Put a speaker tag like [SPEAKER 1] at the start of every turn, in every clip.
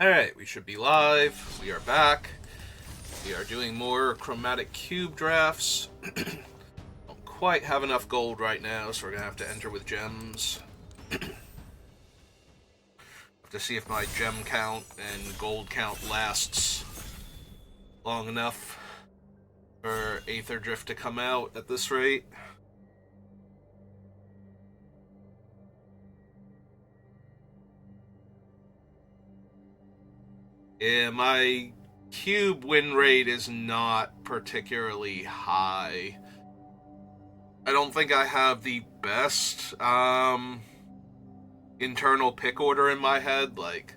[SPEAKER 1] Alright, we should be live. We are back. We are doing more Chromatic Cube drafts. Don't quite have enough gold right now, so we're going to have to enter with gems. Have to see if my gem count and gold count lasts long enough for Aether Drift to come out at this rate. Yeah, my cube win rate is not particularly high. I don't think I have the best internal pick order in my head, like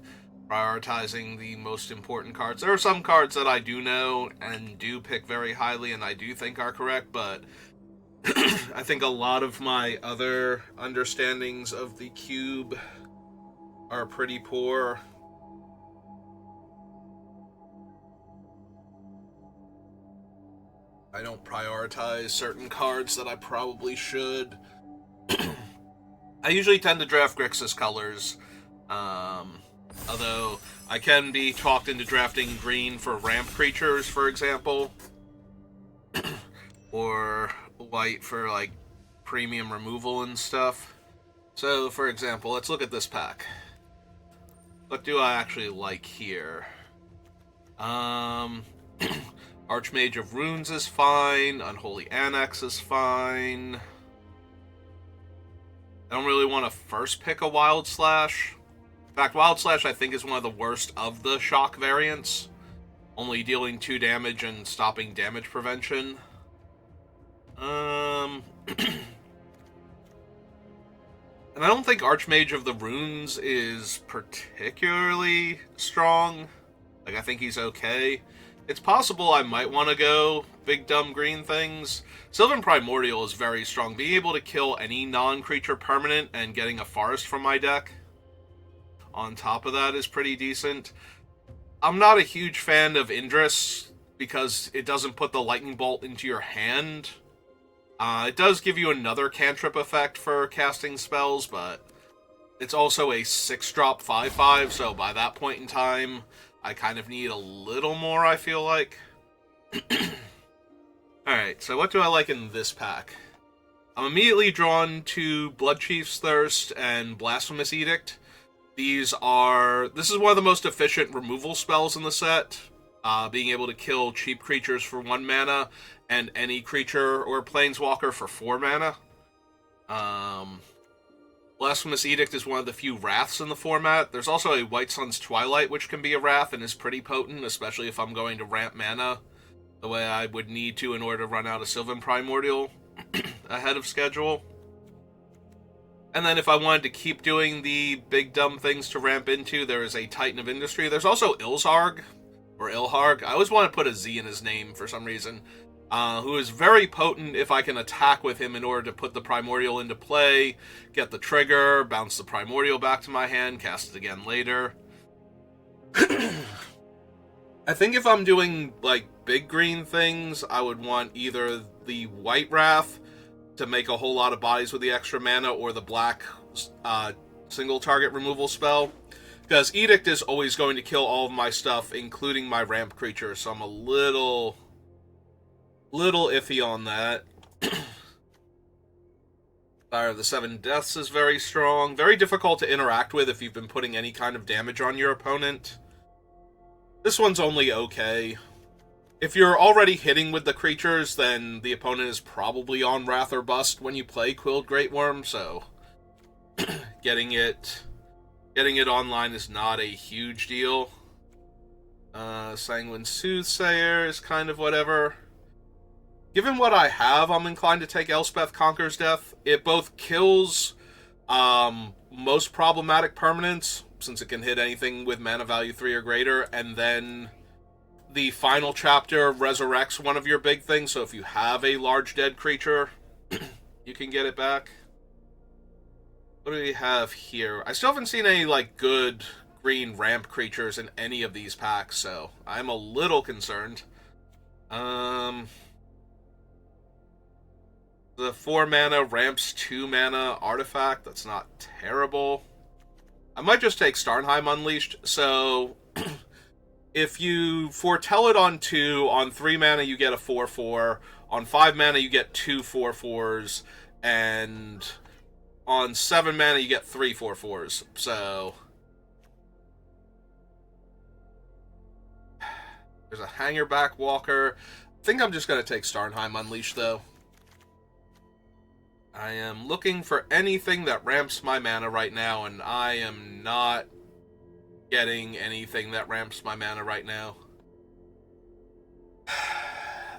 [SPEAKER 1] prioritizing the most important cards. There are some cards that I do know and do pick very highly and I do think are correct, but I think a lot of my other understandings of the cube are pretty poor. I don't prioritize certain cards that I probably should. I usually tend to draft Grixis colors, although I can be talked into drafting green for ramp creatures, for example, or white for like premium removal and stuff. So, for example, let's look at this pack. What do I actually like here? Archmage of Runes is fine. Unholy Annex is fine. I don't really want to first pick a Wild Slash. In fact, Wild Slash I think is one of the worst of the shock variants. Only dealing 2 damage and stopping damage prevention. And I don't think Archmage of the Runes is particularly strong. Like, I think he's okay. It's possible I might want to go big dumb green things. Sylvan Primordial is very strong. Being able to kill any non-creature permanent and getting a forest from my deck on top of that is pretty decent. I'm not a huge fan of Indris because it doesn't put the lightning bolt into your hand. It does give you another cantrip effect for casting spells, but it's also a 6-drop 5/5, so by that point in time, I kind of need a little more, I feel like. Alright, so what do I like in this pack? I'm immediately drawn to Bloodchief's Thirst and Blasphemous Edict. This is one of the most efficient removal spells in the set. Being able to kill cheap creatures for 1 mana, and any creature or planeswalker for 4 mana. Blasphemous Edict is one of the few Wraths in the format. There's also a White Sun's Twilight, which can be a Wrath and is pretty potent, especially if I'm going to ramp mana the way I would need to in order to run out of Sylvan Primordial ahead of schedule. And then if I wanted to keep doing the big dumb things to ramp into, there is a Titan of Industry. There's also Ilzarg, or Ilharg. I always want to put a Z in his name for some reason. Who is very potent if I can attack with him in order to put the Primordial into play, get the trigger, bounce the Primordial back to my hand, cast it again later. I think if I'm doing, like, big green things, I would want either the White Wrath to make a whole lot of bodies with the extra mana, or the black single target removal spell. Because Edict is always going to kill all of my stuff, including my ramp creature, so I'm a little iffy on that. Fire of the 7 Deaths is very strong. Very difficult to interact with if you've been putting any kind of damage on your opponent. This one's only okay. If you're already hitting with the creatures, then the opponent is probably on Wrath or Bust when you play Quilled Greatworm, so getting it online is not a huge deal. Sanguine Soothsayer is kind of whatever. Given what I have, I'm inclined to take Elspeth Conquers Death. It both kills most problematic permanents, since it can hit anything with mana value 3 or greater, and then the final chapter resurrects one of your big things, so if you have a large dead creature, you can get it back. What do we have here? I still haven't seen any, like, good green ramp creatures in any of these packs, so I'm a little concerned. The 4 mana ramps 2 mana artifact, that's not terrible. I might just take Starnheim Unleashed. So, if you foretell it on 2, on 3 mana you get a 4/4, on 5 mana you get 2 4/4s, and on 7 mana you get 3 4/4s. So there's a Hangerback Walker. I think I'm just going to take Starnheim Unleashed, though. I am looking for anything that ramps my mana right now, and I am not getting anything that ramps my mana right now.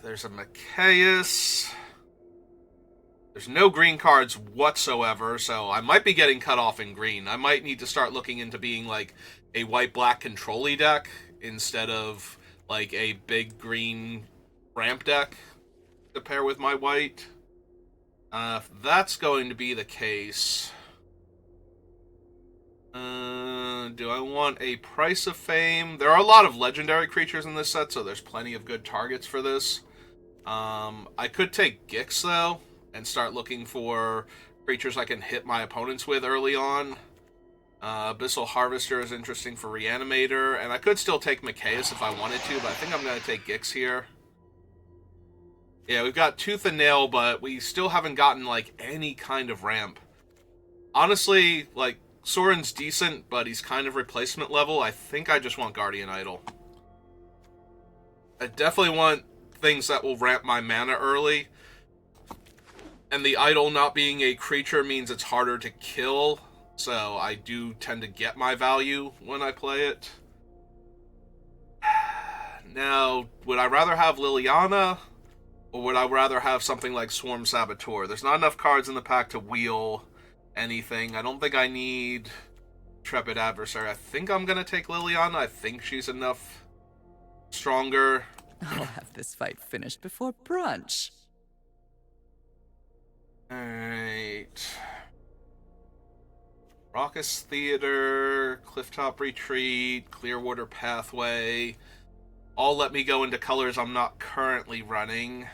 [SPEAKER 1] There's a Machias. There's no green cards whatsoever, so I might be getting cut off in green. I might need to start looking into being like a white-black control-y deck instead of like a big green ramp deck to pair with my white. If that's going to be the case, do I want a Price of Fame? There are a lot of legendary creatures in this set, so there's plenty of good targets for this. I could take Gix, though, and start looking for creatures I can hit my opponents with early on. Abyssal Harvester is interesting for Reanimator, and I could still take Machias if I wanted to, but I think I'm going to take Gix here. Yeah, we've got Tooth and Nail, but we still haven't gotten, like, any kind of ramp. Honestly, like, Sorin's decent, but he's kind of replacement level. I think I just want Guardian Idol. I definitely want things that will ramp my mana early. And the Idol not being a creature means it's harder to kill, so I do tend to get my value when I play it. Now, would I rather have Liliana, or would I rather have something like Swarm Saboteur? There's not enough cards in the pack to wheel anything. I don't think I need Intrepid Adversary. I think I'm going to take Liliana. I think she's enough stronger.
[SPEAKER 2] I'll have this fight finished before brunch.
[SPEAKER 1] Alright. Raucous Theater, Clifftop Retreat, Clearwater Pathway. All let me go into colors I'm not currently running.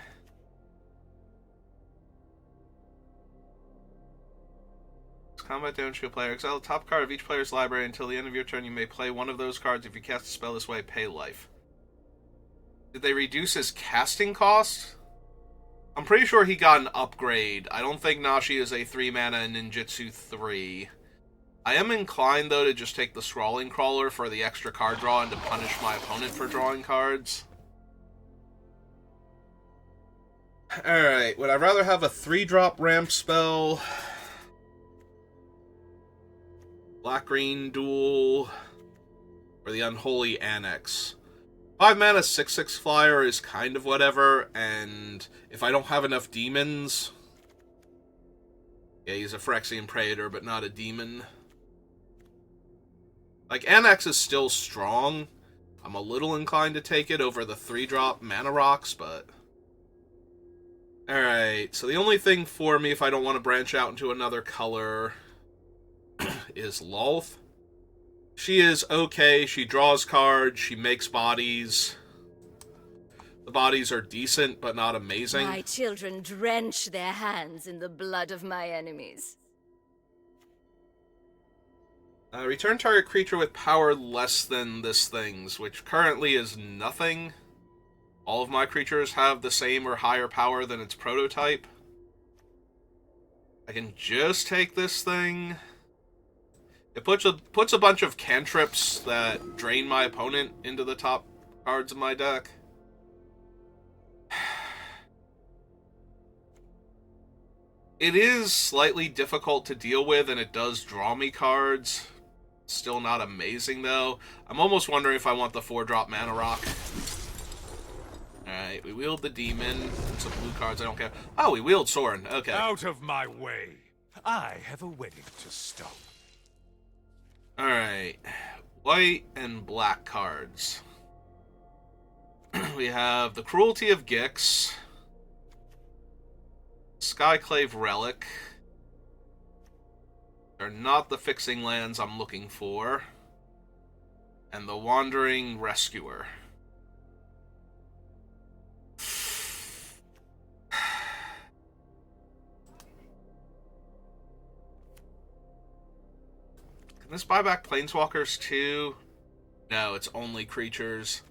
[SPEAKER 1] Combat damage to a player. Exile the top card of each player's library until the end of your turn. You may play one of those cards. If you cast a spell this way, pay life. Did they reduce his casting cost? I'm pretty sure he got an upgrade. I don't think Nashi is a 3 mana ninjutsu 3. I am inclined, though, to just take the Scrawling Crawler for the extra card draw and to punish my opponent for drawing cards. Alright, would I rather have a 3-drop ramp spell? Black-green duel, or the Unholy Annex. 5 mana 6/6 flyer is kind of whatever, and if I don't have enough demons... Yeah, he's a Phyrexian Praetor, but not a demon. Like, Annex is still strong. I'm a little inclined to take it over the 3-drop Mana Rocks, but... Alright, so the only thing for me if I don't want to branch out into another color... is Lolth. She is okay. She draws cards. She makes bodies. The bodies are decent, but not amazing.
[SPEAKER 3] My children drench their hands in the blood of my enemies.
[SPEAKER 1] Return target creature with power less than this thing's, which currently is nothing. All of my creatures have the same or higher power than its prototype. I can just take this thing. It puts a bunch of cantrips that drain my opponent into the top cards of my deck. It is slightly difficult to deal with, and it does draw me cards. Still not amazing, though. I'm almost wondering if I want the 4-drop Mana Rock. Alright, we wield the Demon. And some blue cards, I don't care. Oh, we wield Sorin. Okay.
[SPEAKER 4] Out of my way. I have a wedding to stop.
[SPEAKER 1] Alright. White and black cards. We have the Cruelty of Gix. Skyclave Relic. They're not the fixing lands I'm looking for. And the Wandering Rescuer. Can this buy back Planeswalkers too? No, it's only creatures.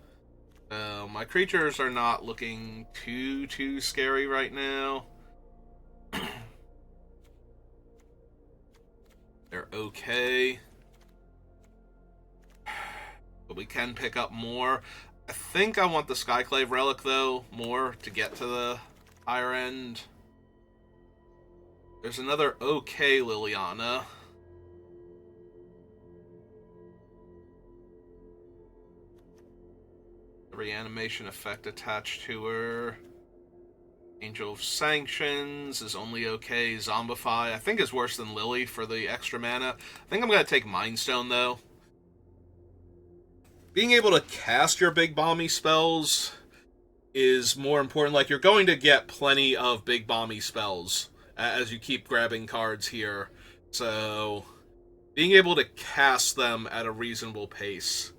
[SPEAKER 1] My creatures are not looking too scary right now. They're okay. But we can pick up more. I think I want the Skyclave Relic, though, more to get to the higher end. There's another okay Liliana. The reanimation effect attached to her. Angel of Sanctions is only okay. Zombify, I think, is worse than Lily for the extra mana. I think I'm going to take Mind Stone, though. Being able to cast your big bomby spells is more important. Like, you're going to get plenty of big bomby spells as you keep grabbing cards here. So, being able to cast them at a reasonable pace.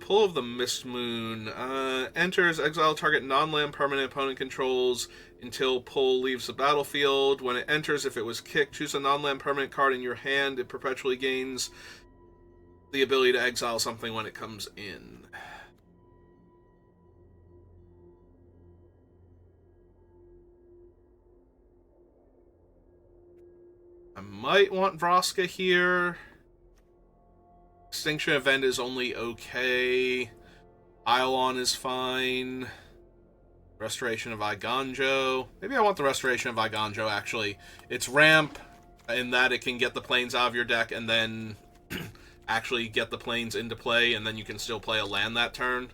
[SPEAKER 1] Pull of the Mist Moon. Enters, exile target non-land permanent opponent controls until pull leaves the battlefield. When it enters, if it was kicked, choose a non-land permanent card in your hand. It perpetually gains the ability to exile something when it comes in. I might want Vraska here. Extinction Event is only okay. Eidolon is fine. Restoration of Iganjo. Maybe I want the Restoration of Iganjo, actually. It's ramp in that it can get the planes out of your deck and then actually get the planes into play, and then you can still play a land that turn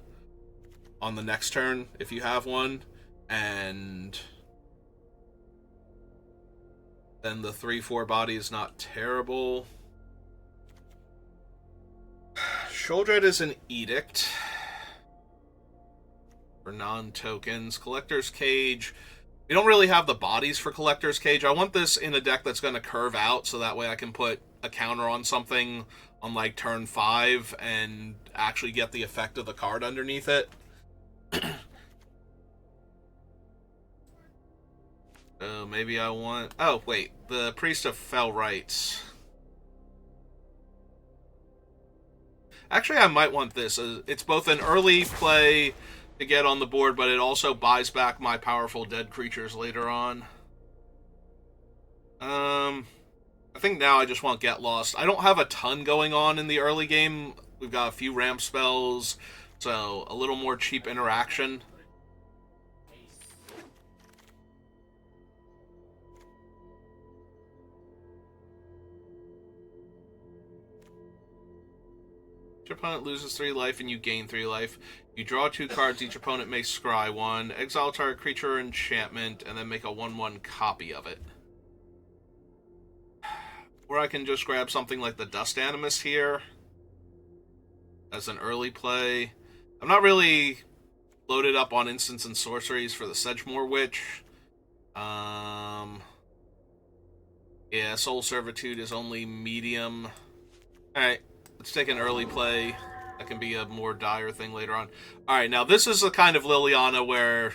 [SPEAKER 1] on the next turn if you have one. And then the 3/4 body is not terrible. Sholdred is an Edict for non-tokens. Collector's Cage. We don't really have the bodies for Collector's Cage. I want this in a deck that's going to curve out, so that way I can put a counter on something on, like, turn 5 and actually get the effect of the card underneath it. So maybe I want... Oh, wait. The Priest of Fell Rites. Actually, I might want this. It's both an early play to get on the board, but it also buys back my powerful dead creatures later on. I think now I just want Get Lost. I don't have a ton going on in the early game. We've got a few ramp spells, so a little more cheap interaction. Each opponent loses 3 life and you gain 3 life. You draw 2 cards, each opponent may scry 1. Exile target creature or enchantment, and then make a 1/1 copy of it. Or I can just grab something like the Dust Animus here as an early play. I'm not really loaded up on instants and sorceries for the Sedgemoor Witch. Yeah, Soul Servitude is only medium. Alright. Let's take an early play. That can be a more dire thing later on. Alright, now this is the kind of Liliana where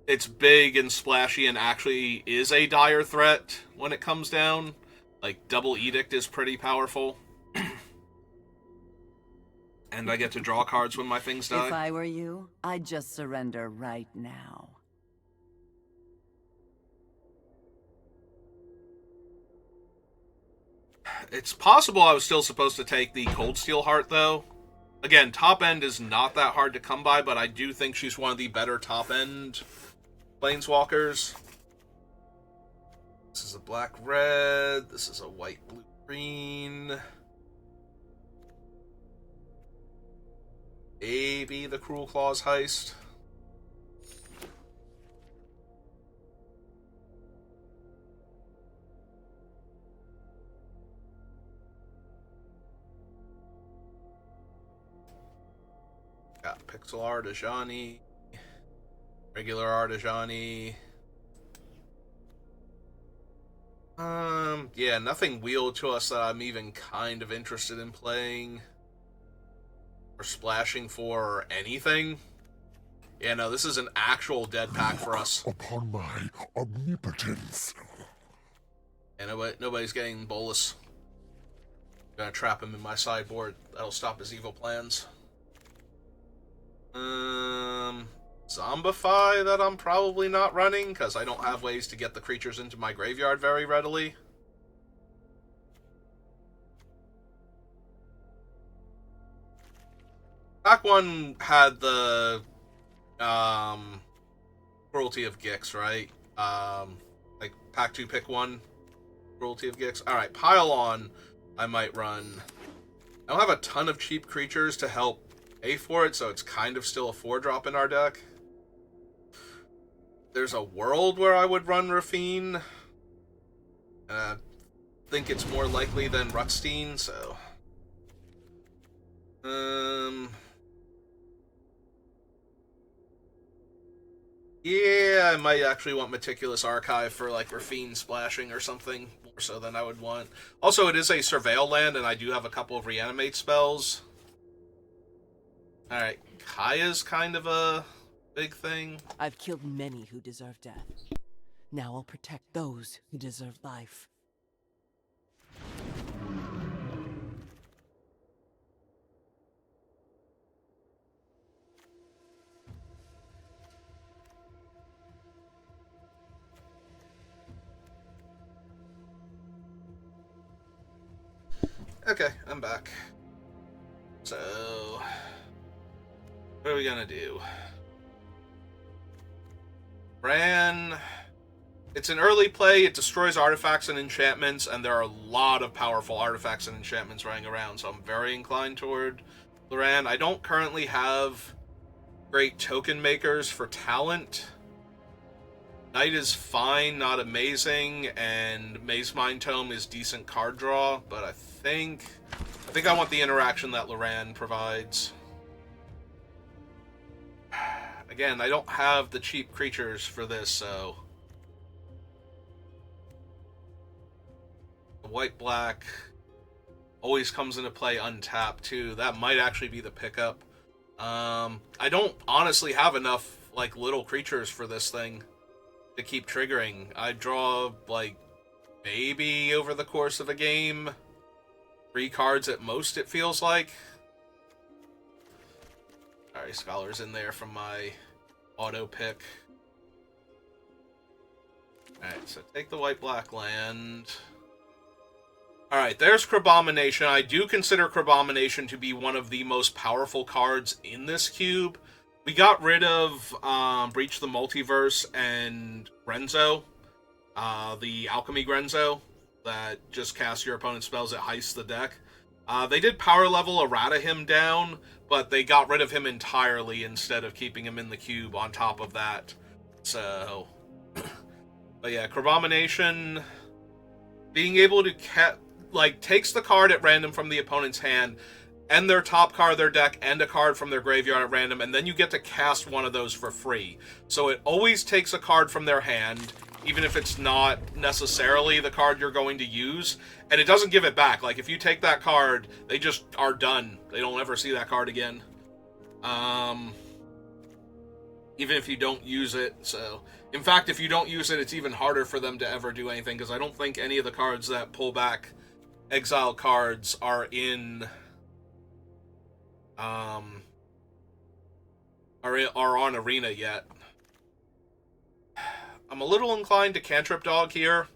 [SPEAKER 1] it's big and splashy and actually is a dire threat when it comes down. Like, Double Edict is pretty powerful. And I get to draw cards when my things die.
[SPEAKER 2] If I were you, I'd just surrender right now.
[SPEAKER 1] It's possible I was still supposed to take the Cold Steel Heart, though. Again, top end is not that hard to come by, but I do think she's one of the better top end Planeswalkers. This is a black-red. This is a white-blue-green. Maybe the Cruel Claws Heist. Got Pixel Artijani, regular Artijani. Yeah, nothing wheeled to us that I'm even kind of interested in playing or splashing for or anything. Yeah, no, this is an actual dead pack for us.
[SPEAKER 5] Upon my omnipotence.
[SPEAKER 1] And nobody's getting Bolus. Gonna trap him in my sideboard. That'll stop his evil plans. Zombify that I'm probably not running, because I don't have ways to get the creatures into my graveyard very readily. Pack 1 had the Cruelty of Gix, right? Like Pack 2 pick 1 Cruelty of Gix. Alright, Pile On I might run. I don't have a ton of cheap creatures to help pay for it, so it's kind of still a 4-drop in our deck. There's a world where I would run Rafine. I think it's more likely than Rutstein, so... Yeah, I might actually want Meticulous Archive for, like, Rafine splashing or something, more so than I would want. Also, it is a Surveil land, and I do have a couple of Reanimate spells. Alright, Kaya's kind of a big thing.
[SPEAKER 2] I've killed many who deserve death. Now I'll protect those who deserve life.
[SPEAKER 1] Okay, I'm back. So, what are we gonna do? Ran. It's an early play, it destroys artifacts and enchantments, and there are a lot of powerful artifacts and enchantments running around, so I'm very inclined toward Loran. I don't currently have great token makers for talent. Knight is fine, not amazing, and Maze Mind Tome is decent card draw, but I think I want the interaction that Loran provides. Again, I don't have the cheap creatures for this, so... The white-black always comes into play untapped, too. That might actually be the pickup. I don't honestly have enough, like, little creatures for this thing to keep triggering. I draw, like, maybe over the course of a game 3 cards at most, it feels like. Alright, Scholar's in there from my auto pick. Alright, so take the white-black land. Alright, there's Crabomination. I do consider Crabomination to be one of the most powerful cards in this cube. We got rid of Breach the Multiverse and Grenzo, the Alchemy Grenzo, that just casts your opponent's spells at heist the deck. They did power level Errata him down, but they got rid of him entirely instead of keeping him in the cube on top of that. So, but yeah, Crabomination, being able to takes the card at random from the opponent's hand, and their top card of their deck, and a card from their graveyard at random, and then you get to cast one of those for free. So it always takes a card from their hand, even if it's not necessarily the card you're going to use, and it doesn't give it back. Like, if you take that card, they just are done. They don't ever see that card again. Even if you don't use it, so... In fact, if you don't use it, it's even harder for them to ever do anything, because I don't think any of the cards that pull back exile cards are in... are on Arena yet. I'm a little inclined to Cantrip Dog here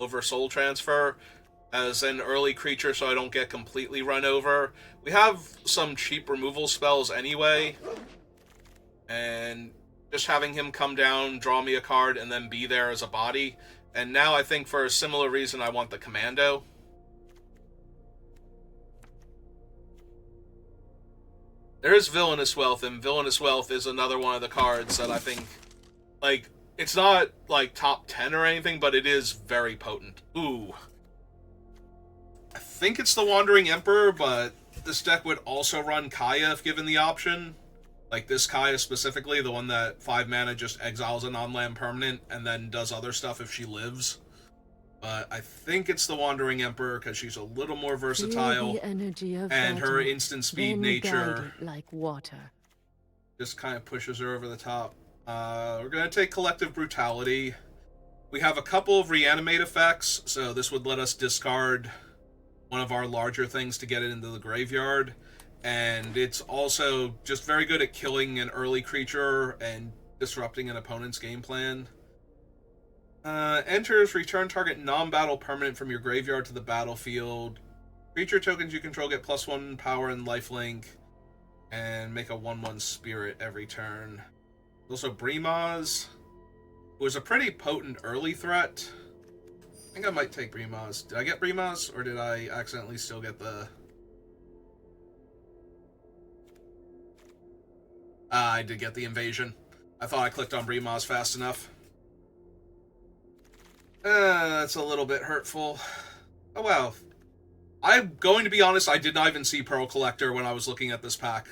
[SPEAKER 1] over Soul Transfer as an early creature so I don't get completely run over. We have some cheap removal spells anyway, and just having him come down, draw me a card, and then be there as a body. And now I think for a similar reason I want the Commando. There is Villainous Wealth, and Villainous Wealth is another one of the cards that I think, like, it's not, like, top 10 or anything, but it is very potent. Ooh. I think it's the Wandering Emperor, but this deck would also run Kaya if given the option. Like, this Kaya specifically, the one that 5 mana just exiles a non-land permanent and then does other stuff if she lives. But I think it's the Wandering Emperor because she's a little more versatile, and her instant speed nature
[SPEAKER 3] like water.
[SPEAKER 1] just kind of pushes her over the top. We're going to take Collective Brutality. We have a couple of Reanimate effects, so this would let us discard one of our larger things to get it into the graveyard. And it's also just very good at killing an early creature and disrupting an opponent's game plan. Enters, return target non-battle permanent from your graveyard to the battlefield. Creature tokens you control get +1 power and lifelink. And make a 1/1 spirit every turn. Also Brimaz, who is a pretty potent early threat. I think I might take Brimaz. Did I get Brimaz, or did I accidentally still get the... I did get the invasion. I thought I clicked on Brimaz fast enough. That's a little bit hurtful. Oh wow. I'm going to be honest, I did not even see Pearl Collector when I was looking at this pack.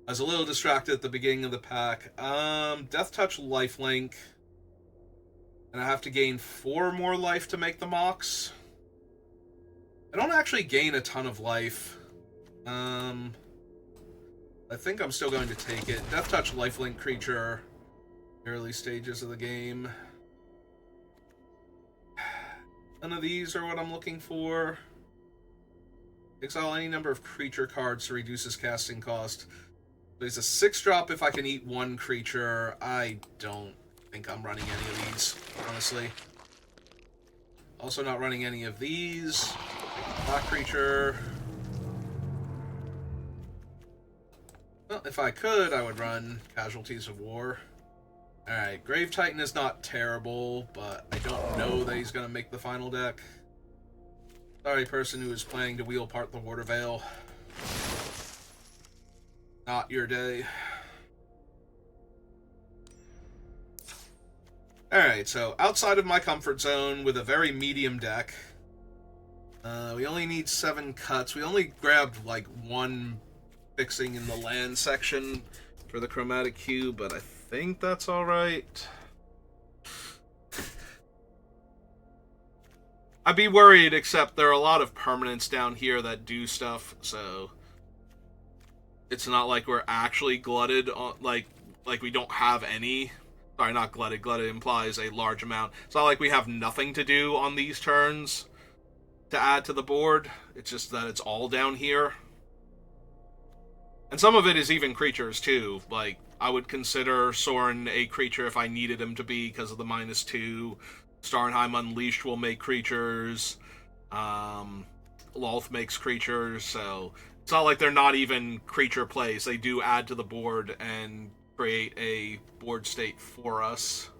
[SPEAKER 1] I was a little distracted at the beginning of the pack. Death Touch lifelink. And I have to gain 4 more life to make the Mox. I don't actually gain a ton of life. I think I'm still going to take it. Death Touch lifelink creature. Early stages of the game. None of these are what I'm looking for. Exile any number of creature cards to reduce his casting cost. There's a 6-drop if I can eat 1 creature. I don't think I'm running any of these, honestly. Also not running any of these. Black creature. Well, if I could, I would run Casualties of War. Alright, Grave Titan is not terrible, but I don't know that he's going to make the final deck. Sorry, person who is planning to wheel part the Water Veil. Not your day. Alright, so outside of my comfort zone with a very medium deck. We only need 7 cuts. We only grabbed like 1 fixing in the land section for the Chromatic Cube, but I think that's alright. I'd be worried, except there are a lot of permanents down here that do stuff, so it's not like we're actually glutted on, like we don't have any. Sorry, not glutted. Glutted implies a large amount. It's not like we have nothing to do on these turns to add to the board. It's just that it's all down here. And some of it is even creatures, too. Like, I would consider Sorin a creature if I needed him to be because of the -2. Starnheim Unleashed will make creatures. Lolth makes creatures, so it's not like they're not even creature plays. They do add to the board and create a board state for us.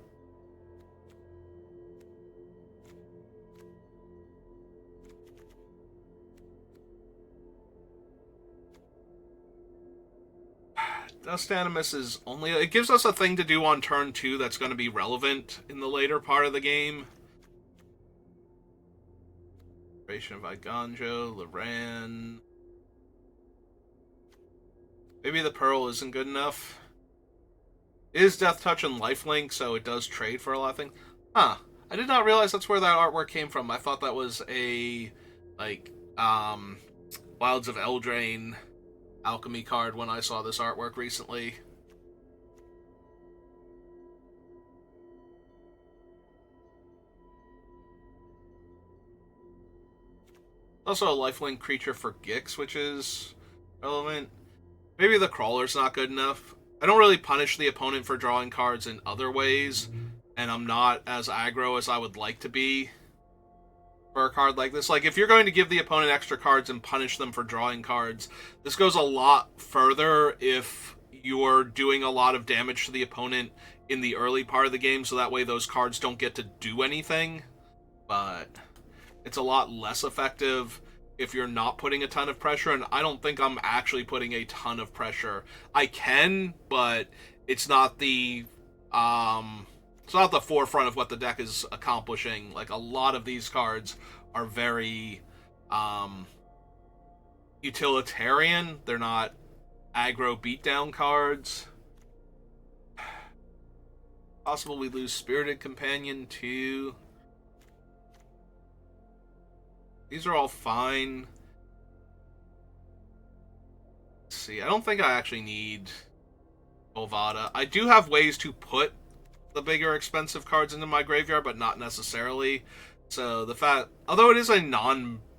[SPEAKER 1] Dust Animus is only... It gives us a thing to do on turn 2 that's going to be relevant in the later part of the game. Creation of Iganjo, Loran... Maybe the Pearl isn't good enough. It is Death Touch and Lifelink, so it does trade for a lot of things. Huh. I did not realize that's where that artwork came from. I thought that was a, like, Wilds of Eldraine alchemy card when I saw this artwork recently. Also a lifelink creature for Gix, which is relevant. Maybe the Crawler's not good enough. I don't really punish the opponent for drawing cards in other ways, and I'm not as aggro as I would like to be for a card like this. Like, if you're going to give the opponent extra cards and punish them for drawing cards, this goes a lot further if you're doing a lot of damage to the opponent in the early part of the game, so that way those cards don't get to do anything. But it's a lot less effective if you're not putting a ton of pressure, and I don't think I'm actually putting a ton of pressure. I can, but it's not the forefront of what the deck is accomplishing. Like, a lot of these cards are very utilitarian. They're not aggro beatdown cards. Possible we lose Spirited Companion too. These are all fine. Let's see, I don't think I actually need Volvada. I do have ways to put the bigger expensive cards into my graveyard, but not necessarily. So the fact, although it is a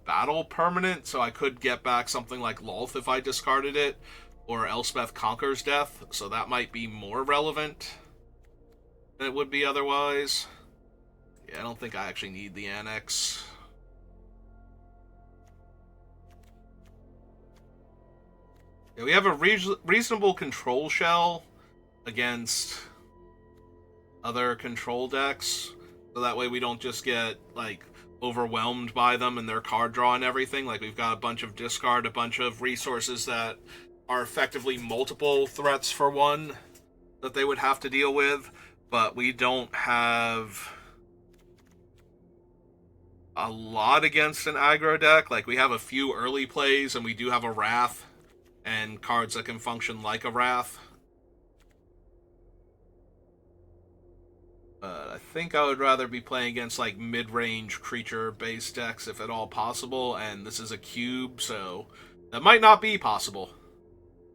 [SPEAKER 1] battle permanent, so I could get back something like Lolth if I discarded it, or Elspeth Conquers Death, so that might be more relevant than it would be otherwise. Yeah, I don't think I actually need the Annex. Yeah, we have a reasonable control shell against other control decks, so that way we don't just get, like, overwhelmed by them and their card draw and everything. Like, we've got a bunch of discard, a bunch of resources that are effectively multiple threats for one that they would have to deal with, but we don't have a lot against an aggro deck. Like, we have a few early plays, and we do have a Wrath and cards that can function like a Wrath. But I think I would rather be playing against, like, mid-range creature-based decks if at all possible, and this is a cube, so that might not be possible.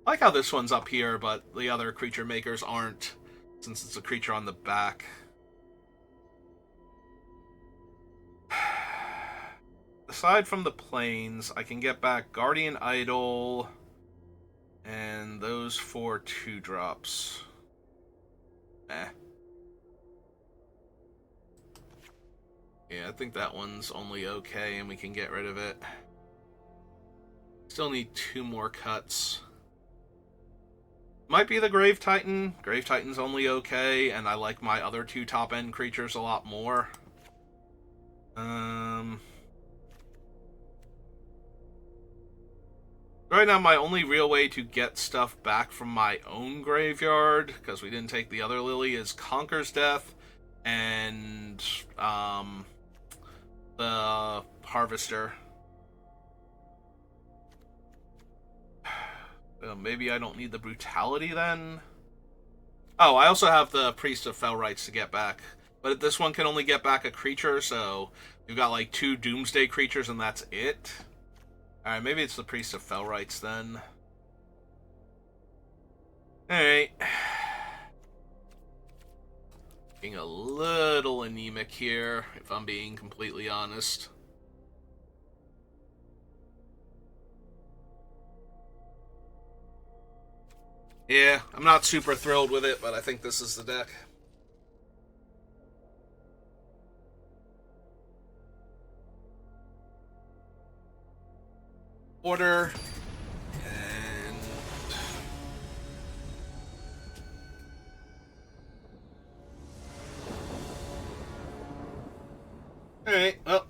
[SPEAKER 1] I like how this one's up here, but the other creature makers aren't, since it's a creature on the back. Aside from the planes, I can get back Guardian Idol and those 4 2-drops. Yeah, I think that one's only okay, and we can get rid of it. Still need 2 more cuts. Might be the Grave Titan. Grave Titan's only okay, and I like my other 2 top-end creatures a lot more. Right now, my only real way to get stuff back from my own graveyard, because we didn't take the other Lily, is Conquer's Death and the Harvester. Maybe I don't need the Brutality then? Oh, I also have the Priest of Fell Rights to get back. But this one can only get back a creature, so we've got like 2 Doomsday creatures and that's it. Alright, maybe it's the Priest of Fell Rights then. Alright. Being a little anemic here, if I'm being completely honest. Yeah, I'm not super thrilled with it, but I think this is the deck. Order. And... Alright, well,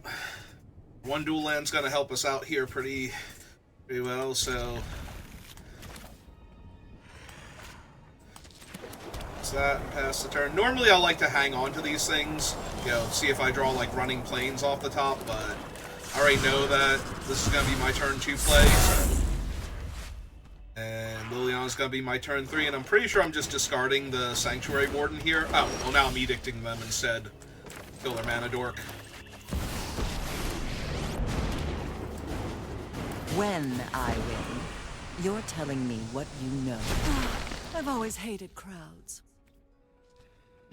[SPEAKER 1] one dual land's gonna help us out here pretty well, so... that, pass the turn. Normally I like to hang on to these things, you know, see if I draw like running planes off the top, but I already know that this is going to be my turn 2 play, so. And Liliana's going to be my turn 3, and I'm pretty sure I'm just discarding the Sanctuary Warden here. Oh, well now I'm edicting them instead. Kill their mana dork.
[SPEAKER 2] When I win, you're telling me what you know. I've always hated crowds.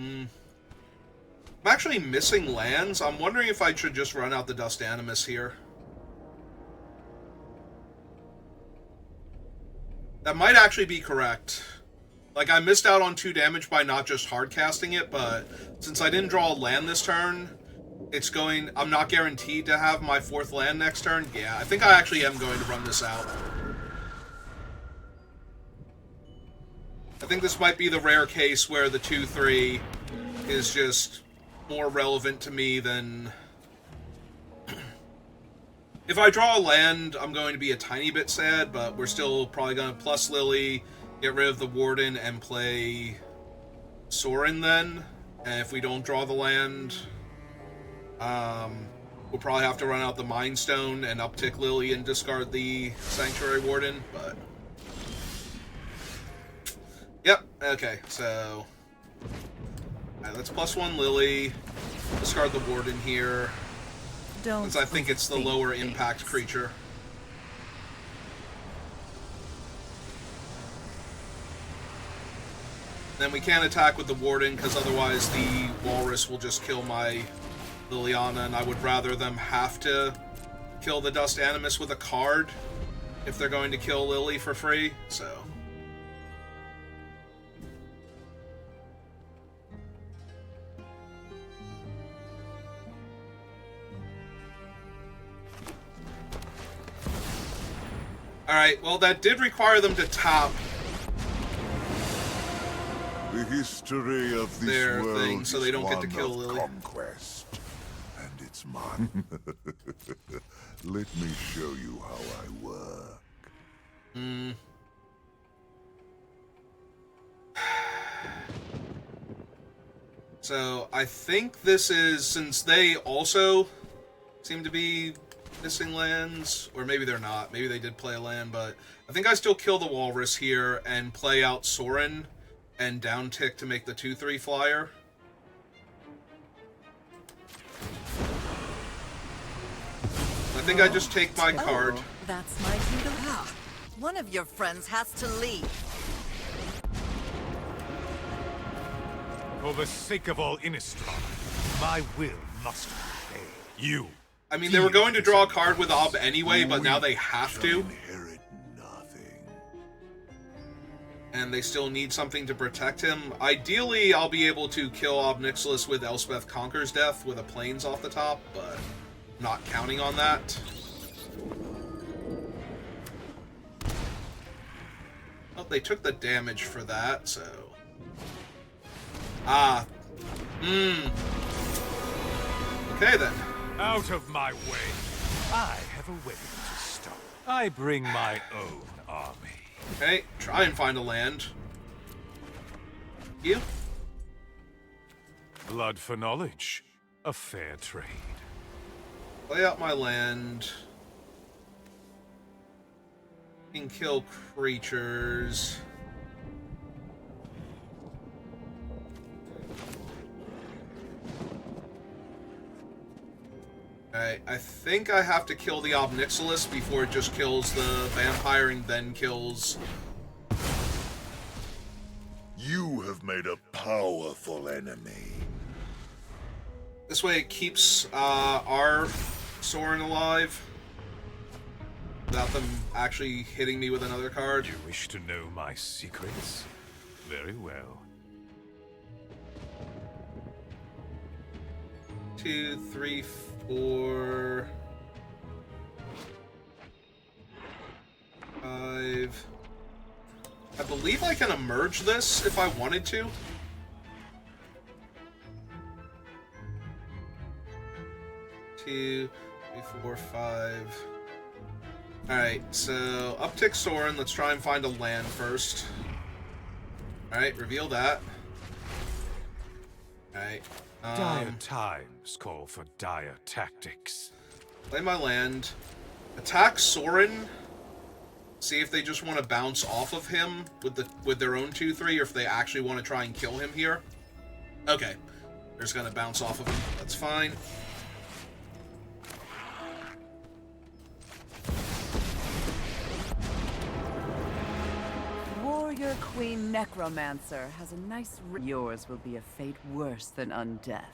[SPEAKER 1] I'm actually missing lands. I'm wondering if I should just run out the Dust Animus here. That might actually be correct. Like, I missed out on 2 damage by not just hard casting it, but since I didn't draw a land this turn, it's going... I'm not guaranteed to have my 4th land next turn. Yeah, I think I actually am going to run this out. I think this might be the rare case where the 2-3 is just more relevant to me than... If I draw a land, I'm going to be a tiny bit sad, but we're still probably going to plus Lily, get rid of the Warden, and play Sorin then. And if we don't draw the land, we'll probably have to run out the Mind Stone and uptick Lily and discard the Sanctuary Warden, but... Yep, okay, so... Alright, let's +1 Lily, discard the Warden here, since I think it's the lower impact creature. Then we can't attack with the Warden, because otherwise the Walrus will just kill my Liliana, and I would rather them have to kill the Dust Animus with a card if they're going to kill Lily for free, so... Alright, well that did require them to top
[SPEAKER 5] The history of this
[SPEAKER 1] their
[SPEAKER 5] world
[SPEAKER 1] thing, so they
[SPEAKER 5] is
[SPEAKER 1] don't get to
[SPEAKER 5] one
[SPEAKER 1] kill
[SPEAKER 5] of
[SPEAKER 1] Lily.
[SPEAKER 5] conquest, and it's mine. Let me show you how I work.
[SPEAKER 1] So, I think this is, since they also seem to be missing lands, or maybe they're not, maybe they did play a land, but I think I still kill the Walrus here and play out Sorin and down tick to make the 2/3 flyer. I think I just take my card.
[SPEAKER 2] Oh, that's my cue to ah, one of your friends has to leave.
[SPEAKER 4] For the sake of all Innistrad, my will must obey you.
[SPEAKER 1] I mean, they were going to draw a card with Ob anyway, but now they have to.
[SPEAKER 5] Inherit nothing.
[SPEAKER 1] And they still need something to protect him. Ideally, I'll be able to kill Ob Nixilis with Elspeth Conquers Death with a Plains off the top, but not counting on that. Oh, they took the damage for that, so... Okay, then.
[SPEAKER 4] Out of my way. I have a wedding to stop. I bring my own army.
[SPEAKER 1] Okay, try and find a land. You?
[SPEAKER 4] Blood for knowledge. A fair trade.
[SPEAKER 1] Play out my land. Can kill creatures. Alright, I think I have to kill the Ob Nixilis before it just kills the vampire and then kills...
[SPEAKER 5] You have made a powerful enemy.
[SPEAKER 1] This way it keeps our Sorin alive without them actually hitting me with another card.
[SPEAKER 4] You wish to know my secrets? Very well.
[SPEAKER 1] 2, 3, 4, 5. I believe I can emerge this if I wanted to. Two, 3, 4, 5. Alright, so uptick Sorin. Let's try and find a land first. Alright, reveal that. Alright.
[SPEAKER 4] Dire times call for dire tactics.
[SPEAKER 1] Play my land. Attack Sorin. See if they just want to bounce off of him with their own 2/3, or if they actually want to try and kill him here. Okay. They're just gonna bounce off of him. That's fine.
[SPEAKER 2] Warrior Queen Necromancer has a nice... Yours will be a fate worse than undeath.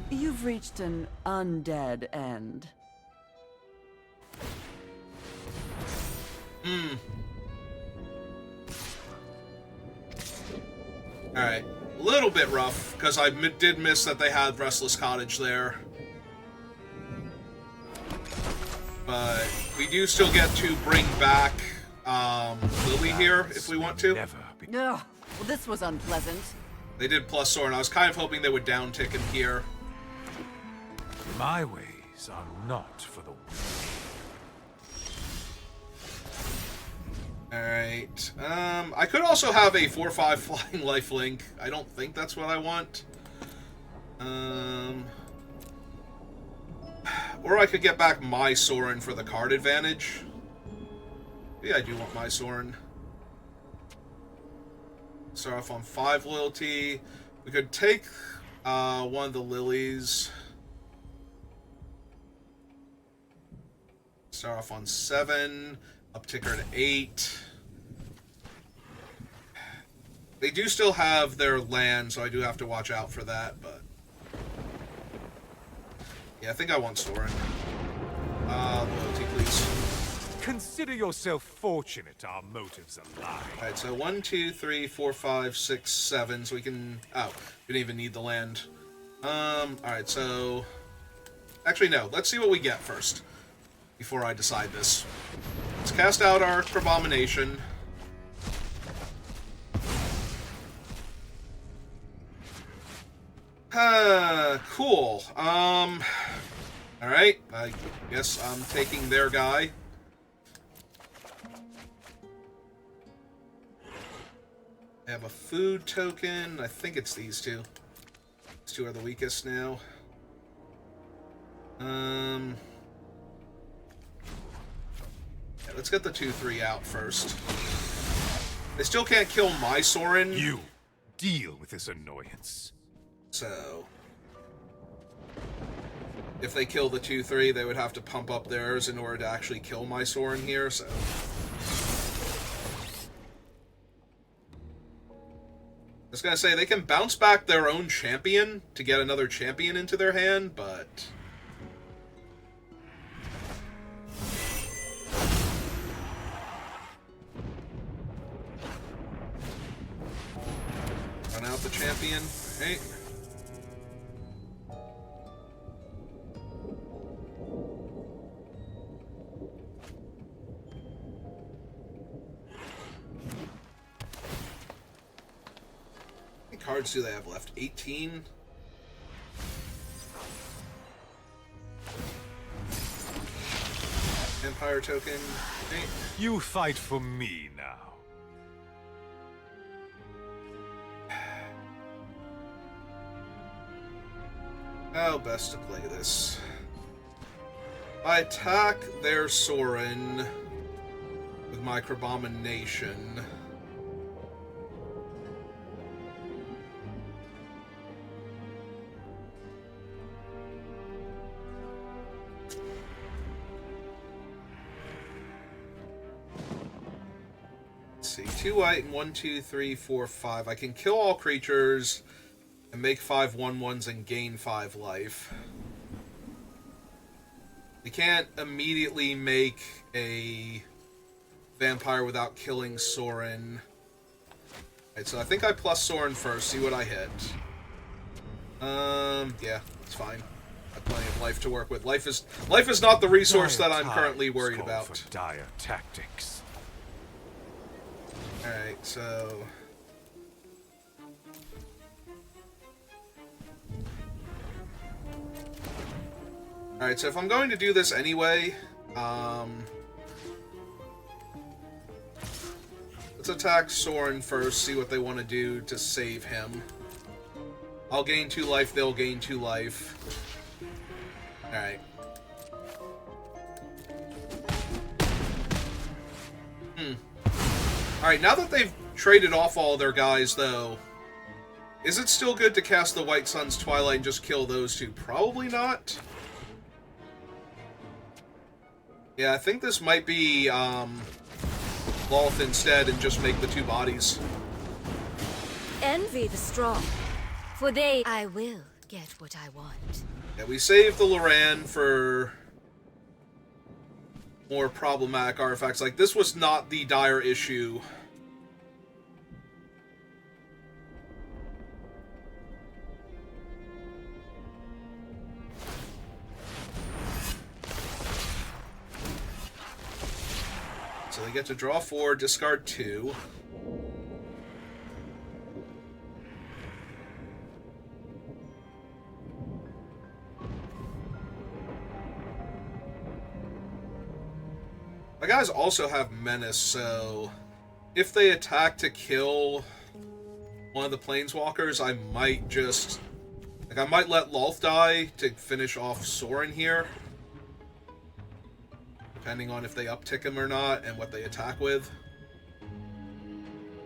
[SPEAKER 2] You've reached an undead end.
[SPEAKER 1] Alright. A little bit rough, because I did miss that they had Restless Cottage there. But we do still get to bring back Lily here, if we want to.
[SPEAKER 4] Never be.
[SPEAKER 2] Ugh, well, this was unpleasant.
[SPEAKER 1] They did plus Sorin. I was kind of hoping they would down tick him here.
[SPEAKER 4] My ways are not for the weak.
[SPEAKER 1] Alright. I could also have a 4/5 flying lifelink. I don't think that's what I want. Or I could get back my Sorin for the card advantage. Yeah, I do want my Sorin. Start off on 5 loyalty. We could take one of the lilies. Start off on 7, upticker to 8. They do still have their land, so I do have to watch out for that, but... Yeah, I think I want Soren. Loyalty, please.
[SPEAKER 4] Consider yourself fortunate our motives align.
[SPEAKER 1] Alright, so 1, 2, 3, 4, 5, 6, 7, so we can... Oh, we didn't even need the land. Alright, so... Actually, no. Let's see what we get first, before I decide this. Let's cast out our Abomination. Cool. Alright, I guess I'm taking their guy. I have a food token. I think it's these two. These two are the weakest now. Yeah, let's get the 2-3 out first. They still can't kill my Soren.
[SPEAKER 4] You deal with this annoyance.
[SPEAKER 1] So, if they kill the 2-3, they would have to pump up theirs in order to actually kill my Soren here, so... I was gonna say, they can bounce back their own champion to get another champion into their hand, but... Run out the champion. Right. How many cards do they have left? 18? Empire token. Right.
[SPEAKER 4] You fight for me now.
[SPEAKER 1] How best to play this? I attack their Soren with my Abomination. Let's see, 2 white and 1, 2, 3, 4, 5. I can kill all creatures and make 5 1/1s and gain 5 life. You can't immediately make a vampire without killing Soren. Alright, so I think I plus Soren first, see what I hit. Yeah, it's fine. I've plenty of life to work with. Life is not the resource that I'm currently worried about.
[SPEAKER 4] For dire tactics.
[SPEAKER 1] Alright, so... Alright, so if I'm going to do this anyway, let's attack Soren first, see what they want to do to save him. I'll gain 2 life, they'll gain 2 life. Alright. Alright, now that they've traded off all their guys, though, is it still good to cast the White Sun's Twilight and just kill those two? Probably not. Yeah, I think this might be, Lolth instead and just make the 2 bodies.
[SPEAKER 3] Envy the strong, for I will get what I want.
[SPEAKER 1] Yeah, we saved the Loran for more problematic artifacts. Like, this was not the dire issue. So they get to draw 4, discard 2. My guys also have Menace, so if they attack to kill one of the Planeswalkers, I might just... Like, I might let Lolth die to finish off Soren here. Depending on if they uptick him or not, and what they attack with.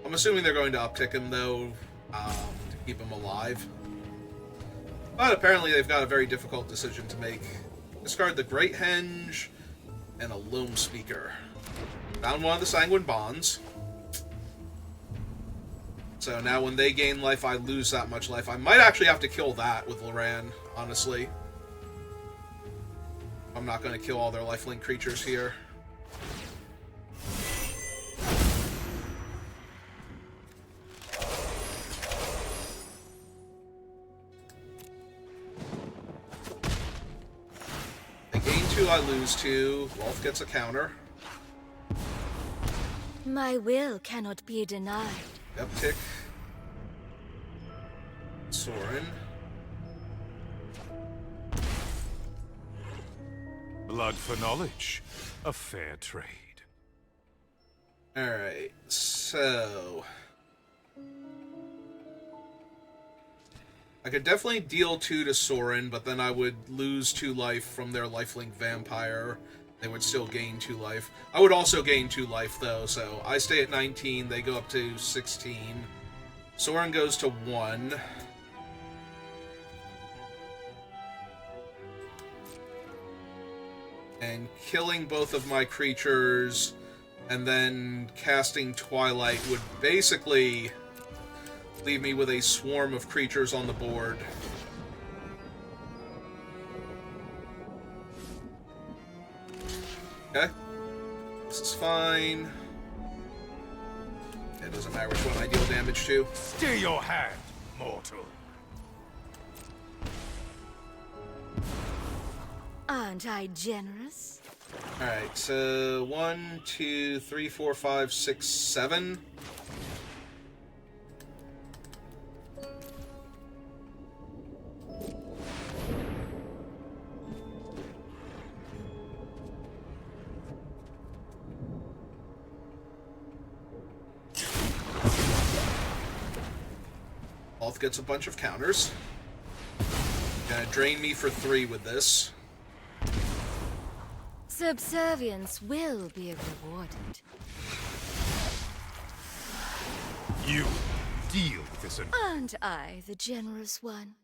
[SPEAKER 1] I'm assuming they're going to uptick him, though, to keep him alive. But apparently they've got a very difficult decision to make. Discard the Great Henge. and a Loam Speaker. Found one of the Sanguine Bonds. So now when they gain life, I lose that much life. I might actually have to kill that with Loran, honestly. I'm not going to kill all their lifelink creatures here. They gain 2, I lose 2. Wolf gets a counter.
[SPEAKER 3] My will cannot be denied.
[SPEAKER 1] Uptick. Sorin.
[SPEAKER 4] Blood for knowledge. A fair trade.
[SPEAKER 1] Alright, so... I could definitely deal 2 to Sorin, but then I would lose 2 life from their lifelink vampire. They would still gain 2 life. I would also gain 2 life, though, so I stay at 19, they go up to 16. Sorin goes to 1. And killing both of my creatures and then casting Twilight would basically leave me with a swarm of creatures on the board. Okay. This is fine. It doesn't matter which one I deal damage to.
[SPEAKER 4] Stay your hand, mortal.
[SPEAKER 3] Aren't I generous?
[SPEAKER 1] Alright, so 1, 2, 3, 4, 5, 6, 7. Alth gets a bunch of counters. Gonna drain me for 3 with this.
[SPEAKER 3] Subservience will be rewarded.
[SPEAKER 4] You deal with this.
[SPEAKER 3] Aren't I the generous one?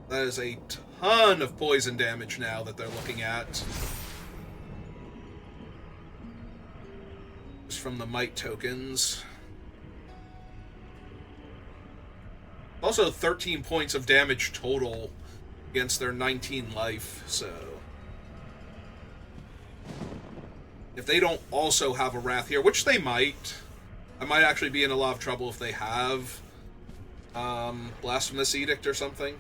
[SPEAKER 1] That is a ton of poison damage now that they're looking at. Just from the might tokens. Also 13 points of damage total against their 19 life, so... If they don't also have a Wrath here, which they might, I might actually be in a lot of trouble if they have Blasphemous Edict or something.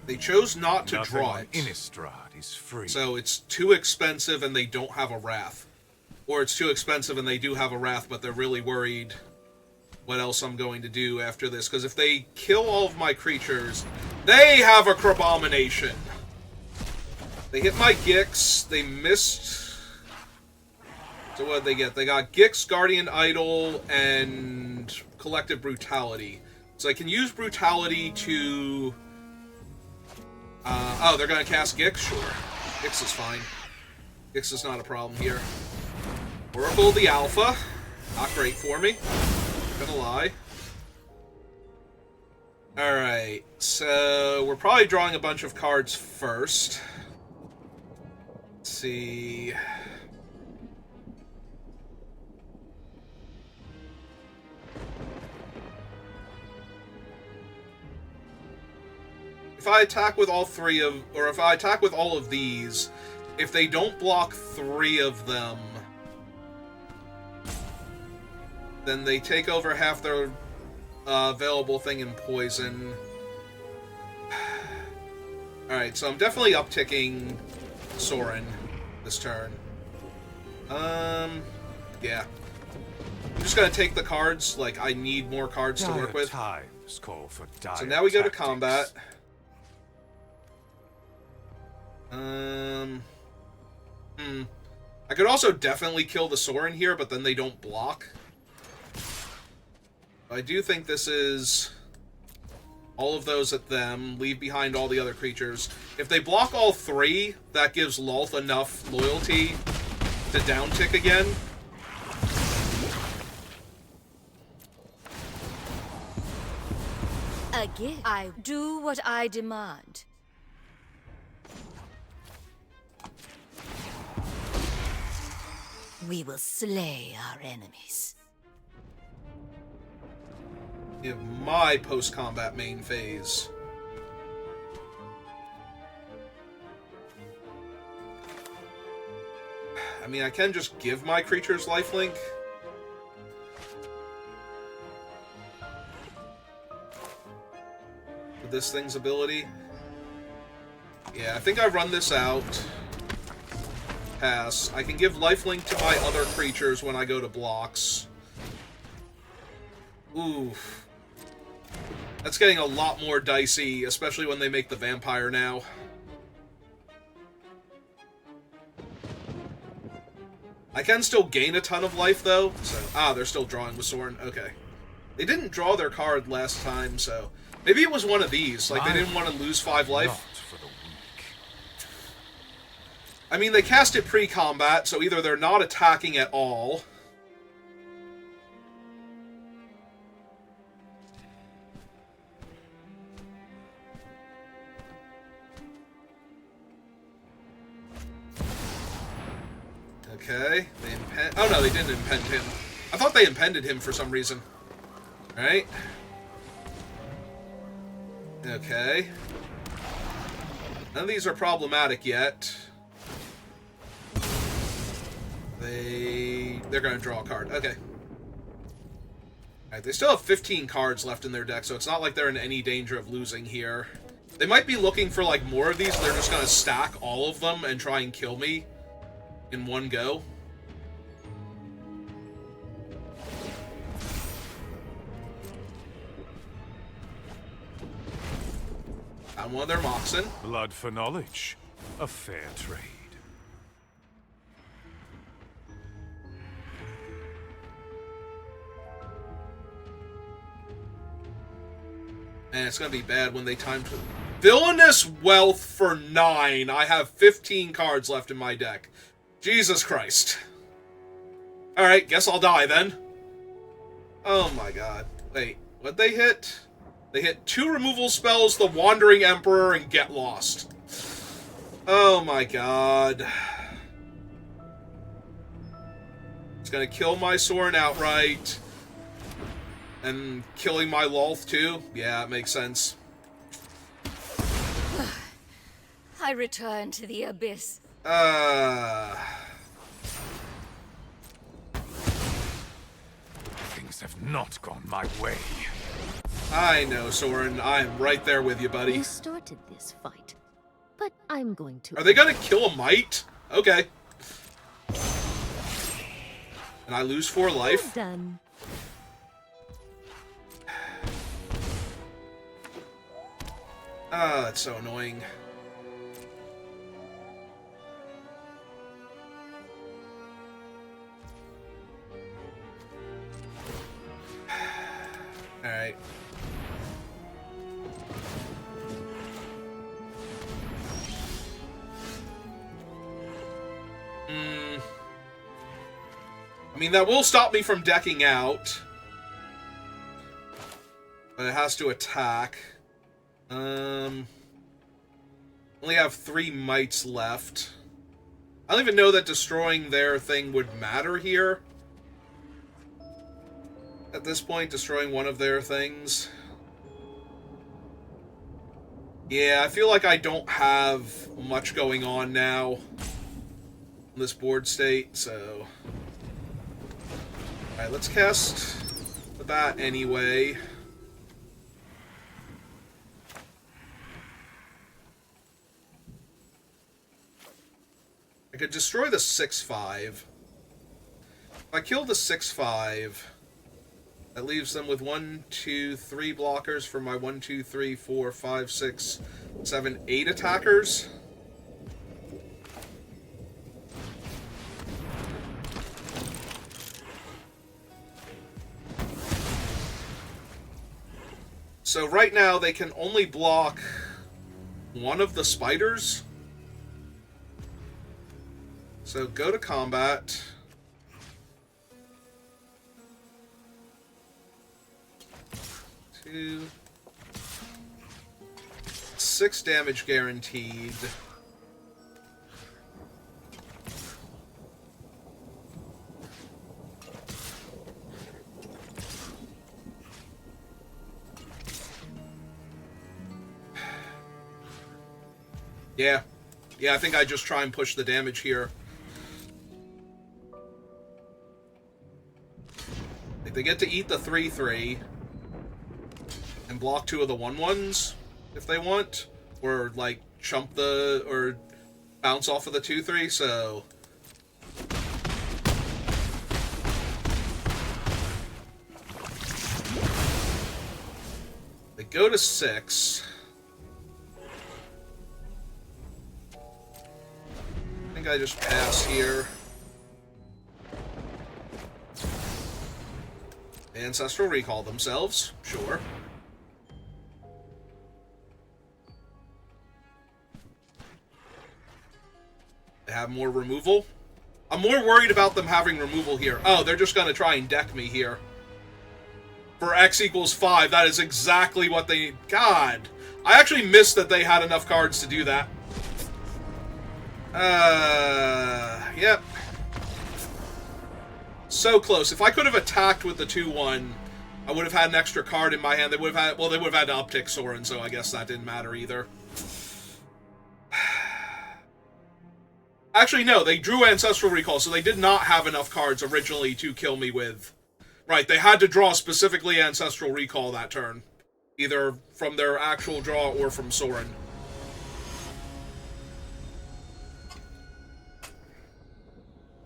[SPEAKER 1] They chose not to
[SPEAKER 4] Nothing
[SPEAKER 1] draw
[SPEAKER 4] on
[SPEAKER 1] it.
[SPEAKER 4] Innistrad is free.
[SPEAKER 1] So it's too expensive and they don't have a Wrath. Or it's too expensive and they do have a Wrath, but they're really worried what else I'm going to do after this. Because if they kill all of my creatures, they have a Crabomination. They hit my Gix. They missed... So what did they get? They got Gix, Guardian Idol, and Collective Brutality. So I can use Brutality to... oh, they're going to cast Gix? Sure. Gix is fine. Gix is not a problem here. Oracle the Alpha. Not great for me. Not gonna lie. Alright, so we're probably drawing a bunch of cards first. Let's see... If I attack with all 3 of... Or if I attack with all of these, if they don't block 3 of them... Then they take over half their available thing in poison. Alright, so I'm definitely upticking Sorin this turn. Yeah. I'm just gonna take the cards, like, I need more cards to work with.
[SPEAKER 4] Times call for dire
[SPEAKER 1] So now we go to
[SPEAKER 4] tactics.
[SPEAKER 1] combat. I could also definitely kill the Sorin here, but then they don't block. I do think this is All of those at them. Leave behind all the other creatures. If they block all 3, that gives Lolth enough loyalty to downtick again.
[SPEAKER 3] Again, I do what I demand. We will slay our enemies.
[SPEAKER 1] Give my post-combat main phase. I mean, I can just give my creatures lifelink. With this thing's ability. Yeah, I think I run this out. Pass. I can give lifelink to my other creatures when I go to blocks. Oof. That's getting a lot more dicey, especially when they make the vampire now. I can still gain a ton of life, though. So, they're still drawing with Soren. Okay. They didn't draw their card last time, so... Maybe it was one of these. Like, they didn't want to lose 5 life. I mean, they cast it pre-combat, so either they're not attacking at all... Okay, they impend... Oh no, they didn't impend him. I thought they impended him for some reason. Alright. Okay. None of these are problematic yet. They're gonna draw a card. Okay. Alright, they still have 15 cards left in their deck, so it's not like they're in any danger of losing here. They might be looking for, like, more of these, and they're just gonna stack all of them and try and kill me in one go. Found one of their Moxen.
[SPEAKER 4] Blood for knowledge. A fair trade.
[SPEAKER 1] Man, it's gonna be bad when they time to... Villainous Wealth for 9. I have 15 cards left in my deck. Jesus Christ. Alright, guess I'll die then. Oh my god. Wait, what'd they hit? They hit 2 removal spells, the Wandering Emperor, and Get Lost. Oh my god. It's gonna kill my Soren outright. And killing my Lolth too? Yeah, it makes sense.
[SPEAKER 3] I return to the abyss.
[SPEAKER 4] Things have not gone my way.
[SPEAKER 1] I know, Soren. I'm right there with you, buddy.
[SPEAKER 6] You started this fight, but I'm going to...
[SPEAKER 1] Are they gonna kill a mite? Okay. And I lose 4 life?
[SPEAKER 6] Well done.
[SPEAKER 1] Ah, that's so annoying. Alright. I mean, that will stop me from decking out. But it has to attack. Only have 3 mites left. I don't even know that destroying their thing would matter here. At this point, destroying one of their things. Yeah, I feel like I don't have much going on now in this board state, so... Alright, let's cast the bat anyway. I could destroy the 6/5. If I kill the 6/5, that leaves them with 1, 2, 3 blockers for my 1, 2, 3, 4, 5, 6, 7, 8 attackers. So right now they can only block one of the spiders. So go to combat. Two. 6 damage guaranteed. Yeah. Yeah, I think I just try and push the damage here. Like, they get to eat the 3/3 and block 2 of the 1/1s if they want, or like chump the or bounce off of the 2/3. So they go to 6. I think I just pass here. Ancestral recall themselves, sure. They have more removal. I'm more worried about them having removal here. Oh, they're just gonna try and deck me here. For X equals 5, that is exactly what they... God! I actually missed that they had enough cards to do that. Yep. So close. If I could have attacked with the 2/1, I would have had an extra card in my hand. They would have had... Well, they would have had to uptick Soren, so I guess that didn't matter either. Actually, no, they drew Ancestral Recall, so they did not have enough cards originally to kill me with. Right, they had to draw specifically Ancestral Recall that turn. Either from their actual draw or from Soren.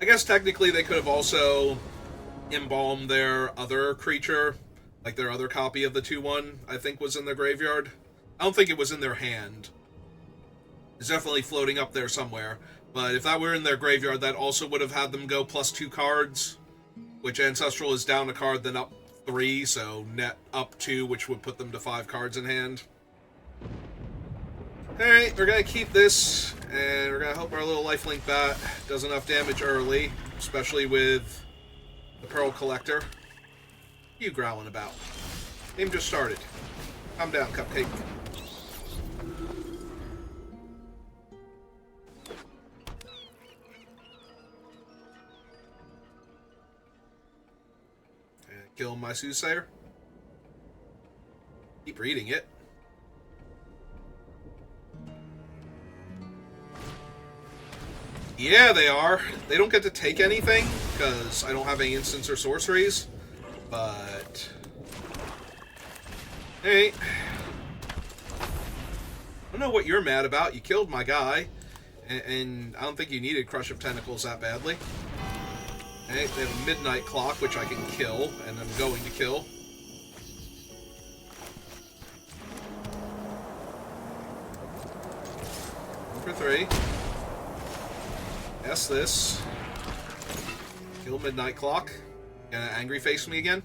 [SPEAKER 1] I guess technically they could have also embalmed their other creature, like their other copy of the 2/1, I think was in their graveyard. I don't think it was in their hand. It's definitely floating up there somewhere. But if that were in their graveyard, that also would have had them go +2 cards, which Ancestral is down a card, then up 3, so net up 2, which would put them to 5 cards in hand. Alright, we're going to keep this, and we're going to hope our little lifelink bat does enough damage early, especially with the Pearl Collector. What are you growling about? Game just started. Calm down, Cupcake. Kill my Soothsayer. Keep reading it. Yeah, they are. They don't get to take anything, because I don't have any instants or sorceries. But... Hey. I don't know what you're mad about. You killed my guy. And I don't think you needed Crush of Tentacles that badly. Okay, they have a Midnight Clock, which I can kill, and I'm going to kill. 1 for 3. Yes, this. Kill Midnight Clock. Gonna angry face me again?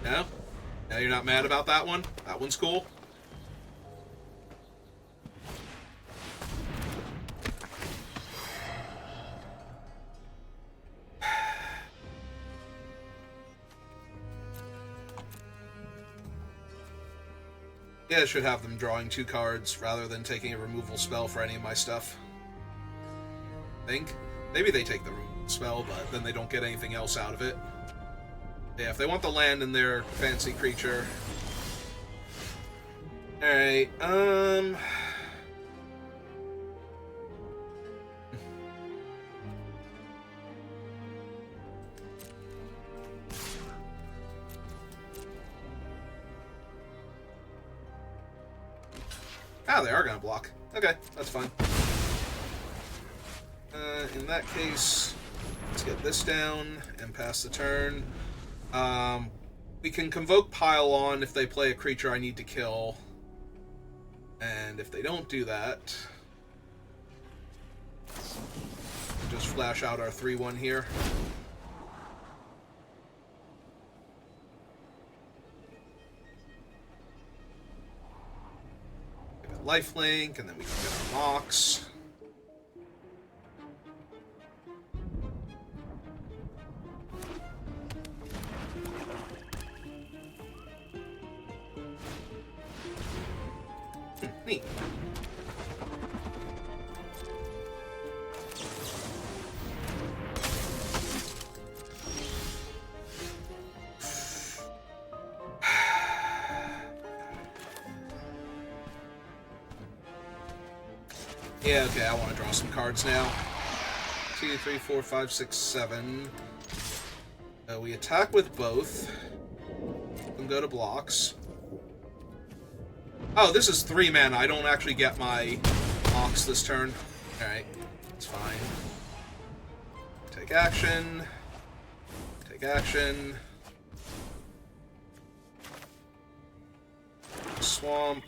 [SPEAKER 1] No? No, you're not mad about that one? That one's cool. Yeah, I should have them drawing 2 cards rather than taking a removal spell for any of my stuff. I think. Maybe they take the removal spell, but then they don't get anything else out of it. Yeah, if they want the land in their fancy creature. Alright, Ah, they are going to block. Okay, that's fine. In that case, let's get this down and pass the turn. We can convoke Pile On if they play a creature I need to kill. And if they don't do that, we'll just flash out our 3/1 here. lifelink, and then we can get our Mox. Neat. Yeah, okay, I want to draw some cards now. 2, 3, 4, 5, 6, 7. We attack with both. And go to blocks. Oh, this is 3 mana. I don't actually get my Mox this turn. Alright, that's fine. Take action. Take action. Swamp.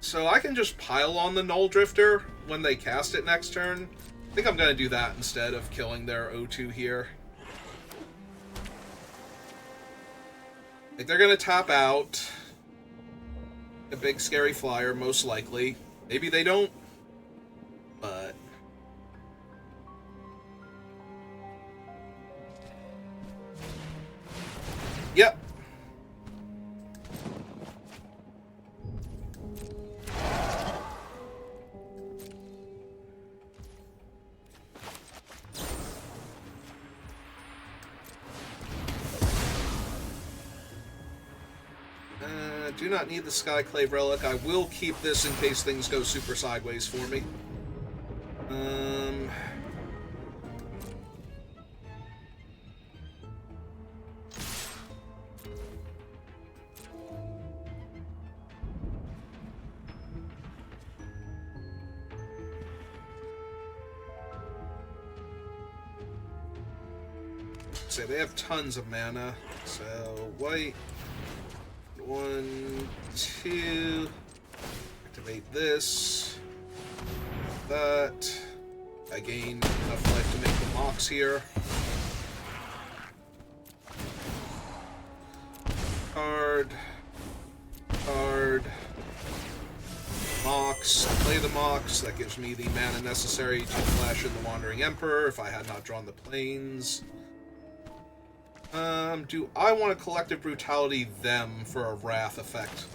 [SPEAKER 1] So I can just pile on the Null Drifter when they cast it next turn. I think I'm going to do that instead of killing their O2 here. Like, they're going to tap out a big scary flyer, most likely. Maybe they don't, but... Yep. Do not need the Skyclave Relic. I will keep this in case things go super sideways for me. So they have tons of mana. So white. 1, 2. Activate this. That. I gain enough life to make the Mox here. Card. Card. Mox. Play the Mox. That gives me the mana necessary to flash in the Wandering Emperor if I had not drawn the planes. Do I want to Collective Brutality them for a Wrath effect?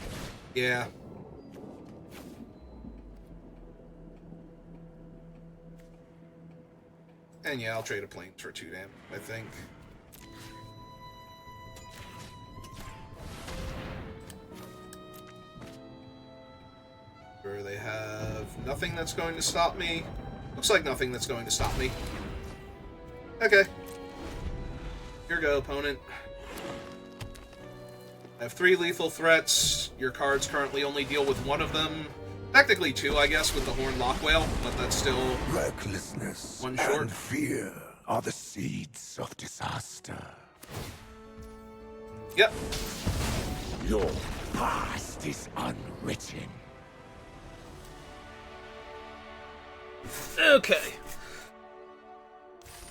[SPEAKER 1] Yeah. And yeah, I'll trade a Plains for 2 damn, I think. Where they have nothing that's going to stop me. Looks like nothing that's going to stop me. Okay. Here you go, opponent. I have 3 lethal threats. Your cards currently only deal with 1 of them. Technically 2, I guess, with the Horned Lockwhale, but that's still...
[SPEAKER 5] Recklessness
[SPEAKER 1] 1 short.
[SPEAKER 5] and fear are the seeds of disaster.
[SPEAKER 1] Yep.
[SPEAKER 5] Your past is unwritten.
[SPEAKER 1] Okay.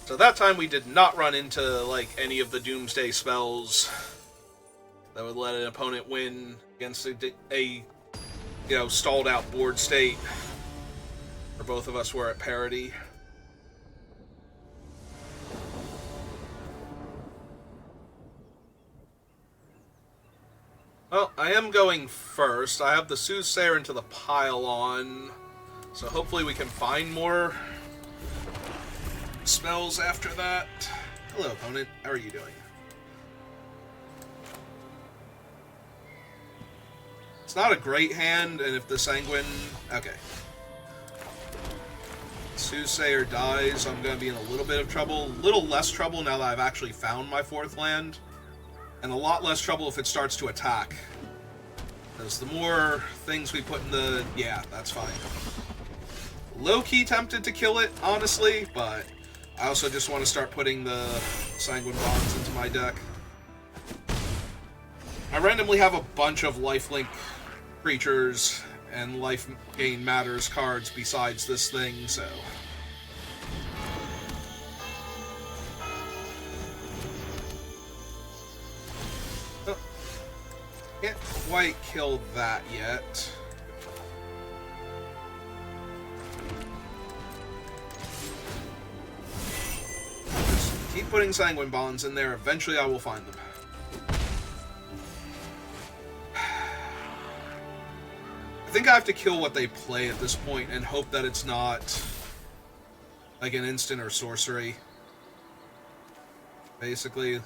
[SPEAKER 1] So that time we did not run into, like, any of the Doomsday spells that would let an opponent win against a you know, stalled out board state where both of us were at parity. Well, I am going first. I have the Soothsayer into the pile on, so hopefully we can find more spells after that. Hello, opponent. How are you doing? It's not a great hand, and if the Sanguine... Okay. Soothsayer dies, I'm going to be in a little bit of trouble. A little less trouble now that I've actually found my 4th land. And a lot less trouble if it starts to attack. Because the more things we put in the... Yeah, that's fine. Low-key tempted to kill it, honestly, but... I also just want to start putting the Sanguine Bonds into my deck. I randomly have a bunch of lifelink creatures and life gain matters cards besides this thing, so... Oh. Can't quite kill that yet. Just keep putting Sanguine Bonds in there. Eventually I will find them. I think I have to kill what they play at this point and hope that it's not like an instant or sorcery. Basically.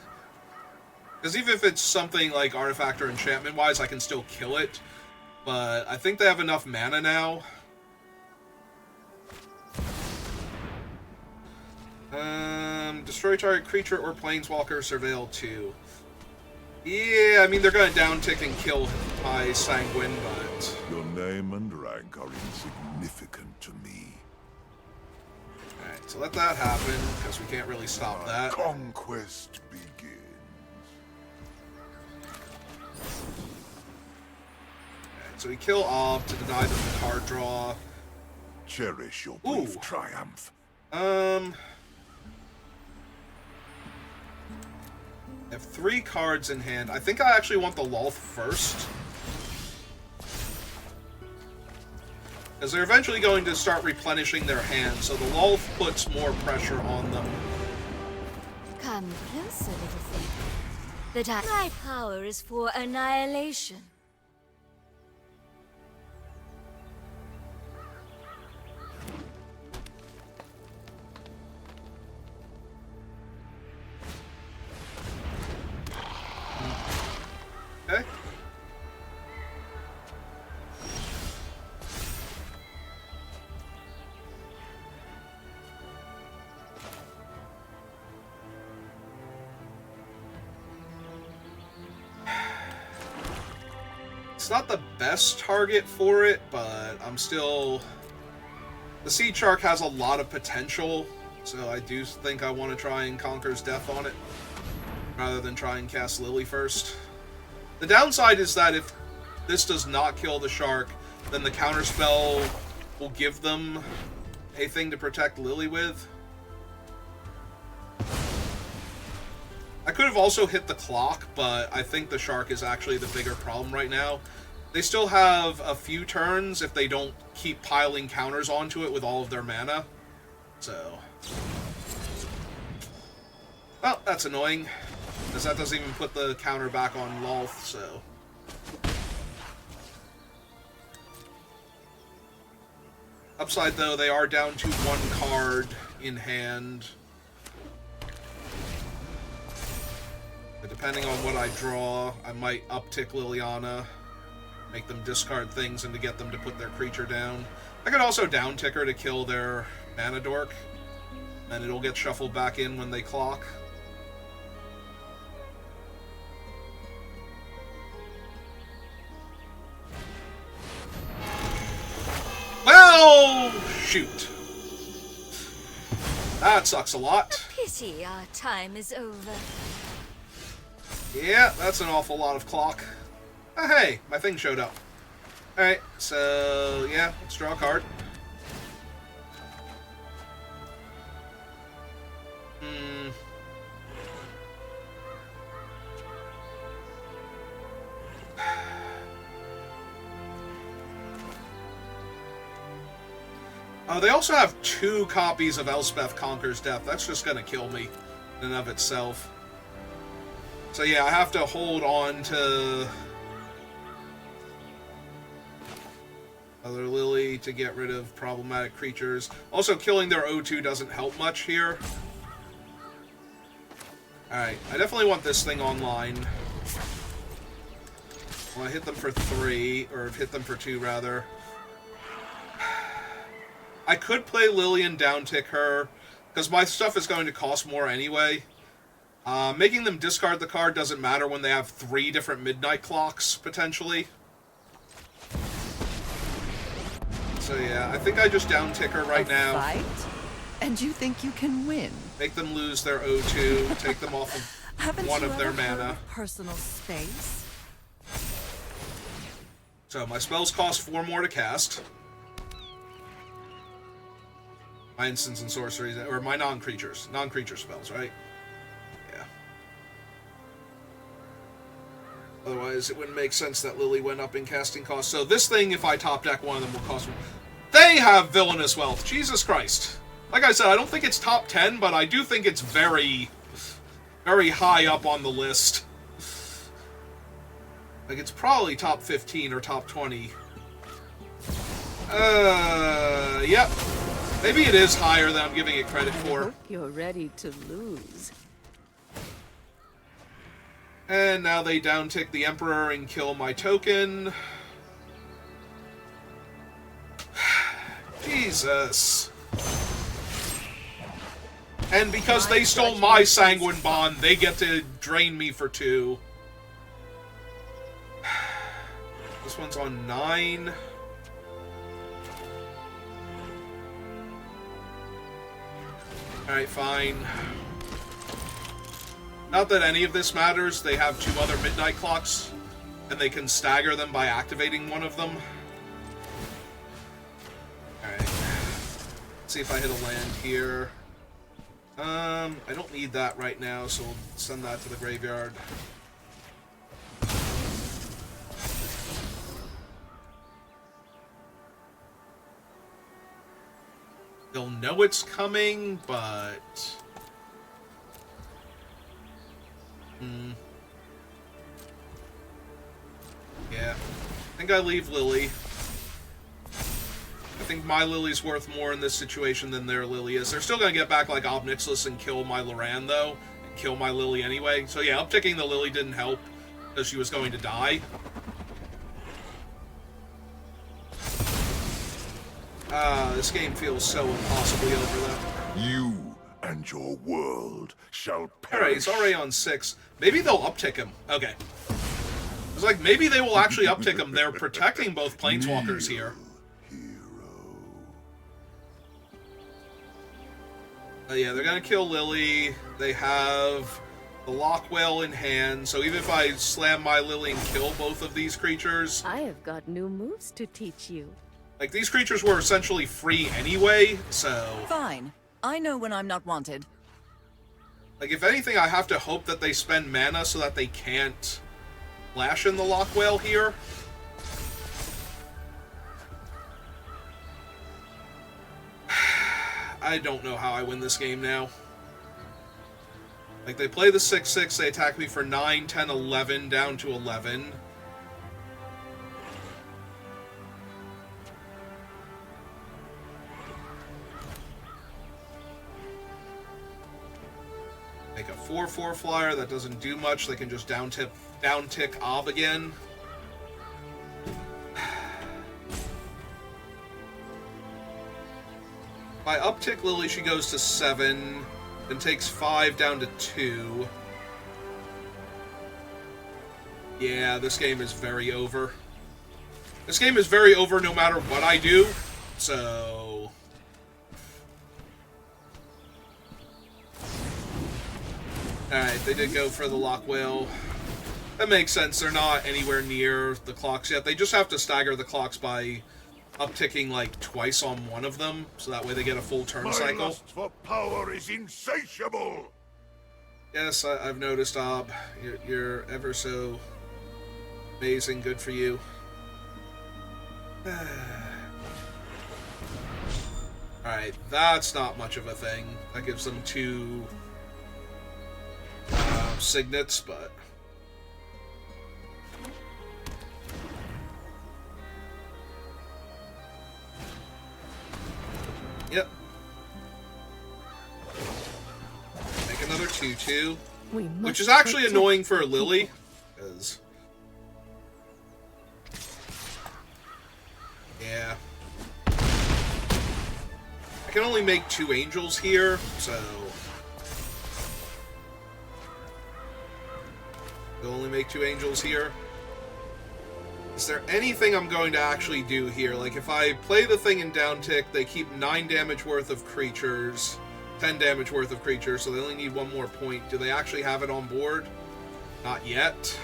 [SPEAKER 1] Because even if it's something like artifact or enchantment wise, I can still kill it. But I think they have enough mana now. Destroy target creature or planeswalker, surveil 2. Yeah, I mean, they're going to downtick and kill my Sanguine, but...
[SPEAKER 5] Your name and rank are insignificant to me.
[SPEAKER 1] Alright, so let that happen, because we can't really stop that.
[SPEAKER 5] Conquest begins.
[SPEAKER 1] Alright, so we kill Ob to deny them the card draw.
[SPEAKER 5] Cherish your brief
[SPEAKER 1] Ooh.
[SPEAKER 5] triumph.
[SPEAKER 1] I have 3 cards in hand. I think I actually want the Lolth first. Because they're eventually going to start replenishing their hand, so the Lolth puts more pressure on them.
[SPEAKER 3] Come closer, little thing. My power is for annihilation.
[SPEAKER 1] Okay. It's not the best target for it, but I'm still... The Seed Shark has a lot of potential, so I do think I want to try and Conquer's Death on it, rather than try and cast Lily first. The downside is that if this does not kill the shark, then the counterspell will give them a thing to protect Lily with. I could have also hit the clock, but I think the shark is actually the bigger problem right now. They still have a few turns if they don't keep piling counters onto it with all of their mana. So... Well, that's annoying. Because that doesn't even put the counter back on Lolth, so... Upside, though, they are down to 1 card in hand. But depending on what I draw, I might uptick Liliana, make them discard things, and to get them to put their creature down. I could also downtick her to kill their Mana Dork, and it'll get shuffled back in when they clock. Well, shoot. That sucks a lot.
[SPEAKER 3] Pity our time is over.
[SPEAKER 1] Yeah, that's an awful lot of clock. Oh, hey, my thing showed up. Alright, so, yeah, let's draw a card. Oh, they also have 2 copies of Elspeth Conquers Death. That's just gonna kill me in and of itself. So yeah, I have to hold on to Other Lily to get rid of problematic creatures. Also, killing their O2 doesn't help much here. Alright, I definitely want this thing online. I want to hit them for 3, or hit them for 2, rather. I could play Lily and downtick her, because my stuff is going to cost more anyway. Making them discard the card doesn't matter when they have 3 different midnight clocks, potentially. So yeah, I think I just downtick her right now.
[SPEAKER 2] Fight? And you think you can win?
[SPEAKER 1] Make them lose their O2, take them off of
[SPEAKER 2] Haven't
[SPEAKER 1] one
[SPEAKER 2] you
[SPEAKER 1] of their
[SPEAKER 2] ever heard
[SPEAKER 1] mana.
[SPEAKER 2] of personal space?
[SPEAKER 1] So my spells cost 4 more to cast. My instants and sorceries, or my non-creatures. Non-creature spells, right? Yeah. Otherwise, it wouldn't make sense that Lily went up in casting cost. So this thing, if I top deck one of them, will cost me... They have Villainous Wealth. Jesus Christ. Like I said, I don't think it's top 10, but I do think it's very, very high up on the list. Like, it's probably top 15 or top 20. Yep. Maybe it is higher than I'm giving it credit for.
[SPEAKER 6] I hope you're ready to lose.
[SPEAKER 1] And now they downtick the Emperor and kill my token. Jesus. And because they stole my Sanguine Bond, they get to drain me for 2. This one's on 9. Alright, fine. Not that any of this matters. They have 2 other midnight clocks, and they can stagger them by activating one of them. Alright. Let's see if I hit a land here. I don't need that right now, so we'll send that to the graveyard. They'll know it's coming, but... Yeah. I think I leave Lily. I think my Lily's worth more in this situation than their Lily is. They're still going to get back like Ob Nixilis and kill my Loran, though. And kill my Lily anyway. So yeah, upticking the Lily didn't help, because she was going to die. This game feels so impossibly over, though.
[SPEAKER 5] You and your world shall perish.
[SPEAKER 1] Alright, he's already on 6. Maybe they'll uptick him. Okay. It's like, maybe they will actually uptick him. They're protecting both Planeswalkers here. Yeah, they're gonna kill Lily. They have the Lockwell in hand, so even if I slam my Lily and kill both of these creatures...
[SPEAKER 6] I have got new moves to teach you.
[SPEAKER 1] Like, these creatures were essentially free anyway, so...
[SPEAKER 2] Fine. I know when I'm not wanted.
[SPEAKER 1] Like, if anything, I have to hope that they spend mana so that they can't lash in the Lockwell here. I don't know how I win this game now. Like, they play the 6/6, they attack me for 9, 10, 11, down to 11. Make a 4/4 flyer, that doesn't do much. They can just downtick Ob again. If I uptick Lily, she goes to 7, then takes 5 down to 2. Yeah, this game is very over. This game is very over no matter what I do, so... Alright, they did go for the Lockwell. That makes sense, they're not anywhere near the clocks yet. They just have to stagger the clocks by upticking like twice on one of them, so that way they get a full turn cycle.
[SPEAKER 5] My lust for power is insatiable.
[SPEAKER 1] Yes, I've noticed, Ob. You're ever so amazing. Good for you. Alright, that's not much of a thing. That gives them 2 signets, but... Yep. Make another 2/2. Which is actually annoying for Lily, because... Yeah. I can only make 2 angels here, so... I'll only make 2 angels here. Is there anything I'm going to actually do here? Like, if I play the thing in downtick, they keep 9 damage worth of creatures, 10 damage worth of creatures, so they only need 1 more point. Do they actually have it on board? Not yet.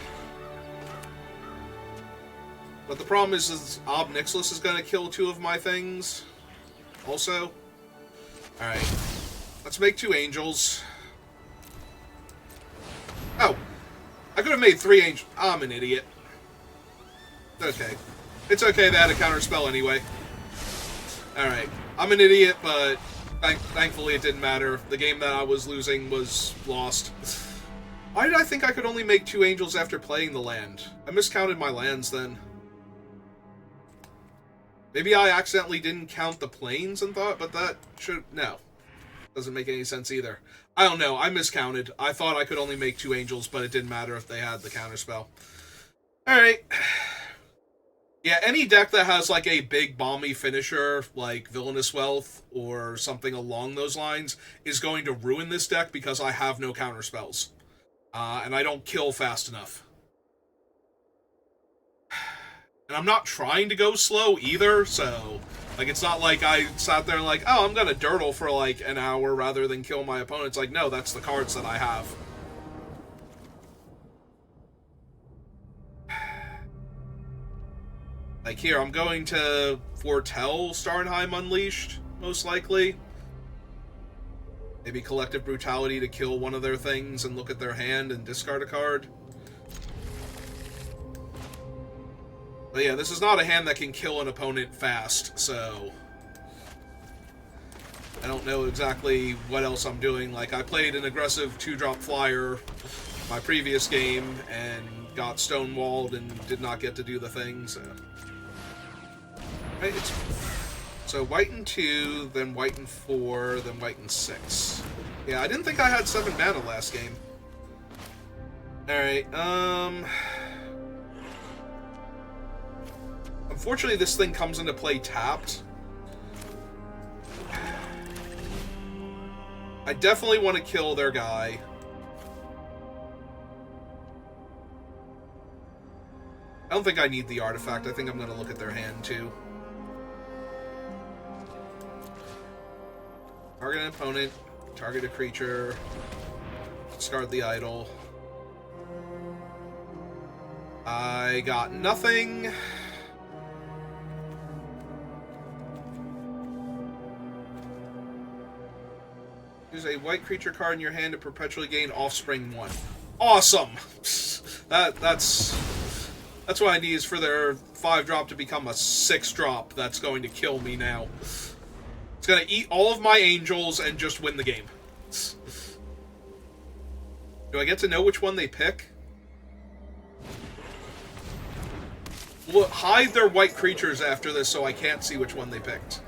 [SPEAKER 1] But the problem is Ob Nixilis is going to kill 2 of my things. Also. Alright. Let's make 2 angels. Oh. I could have made 3 angels. I'm an idiot. Okay. It's okay, they had a counterspell anyway. Alright. I'm an idiot, but thankfully it didn't matter. The game that I was losing was lost. Why did I think I could only make 2 angels after playing the land? I miscounted my lands then. Maybe I accidentally didn't count the planes and thought, but that should... No. Doesn't make any sense either. I don't know, I miscounted. I thought I could only make 2 angels, but it didn't matter if they had the counterspell. Alright. Yeah, any deck that has, like, a big bomby finisher, like Villainous Wealth, or something along those lines, is going to ruin this deck because I have no counterspells. And I don't kill fast enough. And I'm not trying to go slow either, so... Like, it's not like I sat there and like, oh, I'm gonna dirtle for, like, an hour rather than kill my opponents. Like, no, that's the cards that I have. Like, here, I'm going to foretell Starnheim Unleashed, most likely. Maybe Collective Brutality to kill one of their things and look at their hand and discard a card. But yeah, this is not a hand that can kill an opponent fast, so... I don't know exactly what else I'm doing. Like, I played an aggressive 2-drop flyer my previous game and got stonewalled and did not get to do the thing, so... Right, so white and 2, then white and 4, then white and 6. Yeah, I didn't think I had 7 mana last game. Alright, unfortunately, this thing comes into play tapped. I definitely want to kill their guy. I don't think I need the artifact. I think I'm going to look at their hand, too. Target an opponent, target a creature, discard the idol. I got nothing. Use a white creature card in your hand to perpetually gain Offspring 1. Awesome! That's what I need is for their 5-drop to become a 6-drop. That's going to kill me now. It's gonna eat all of my angels and just win the game. Do I get to know which one they pick? Well, hide their white creatures after this so I can't see which one they picked.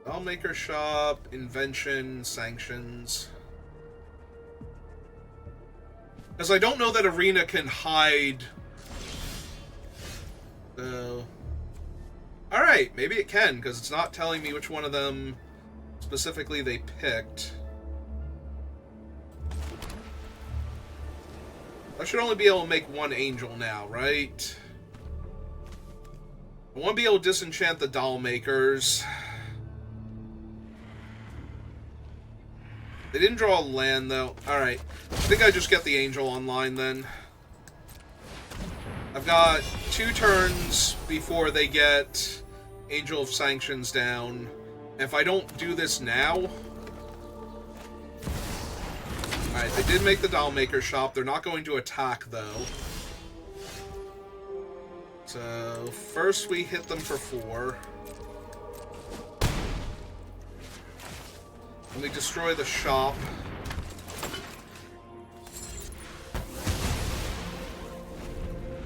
[SPEAKER 1] Spellmaker Shop, Invention, Sanctions. Because I don't know that Arena can hide... Alright, maybe it can, because it's not telling me which one of them specifically they picked. I should only be able to make 1 angel now, right? I want to be able to disenchant the doll makers. They didn't draw a land, though. Alright. I think I just get the angel online, then. I've got 2 turns before they get Angel of Sanctions down. And if I don't do this now... Alright, they did make the Dollmaker Shop. They're not going to attack, though. So, first we hit them for 4. And we destroy the shop.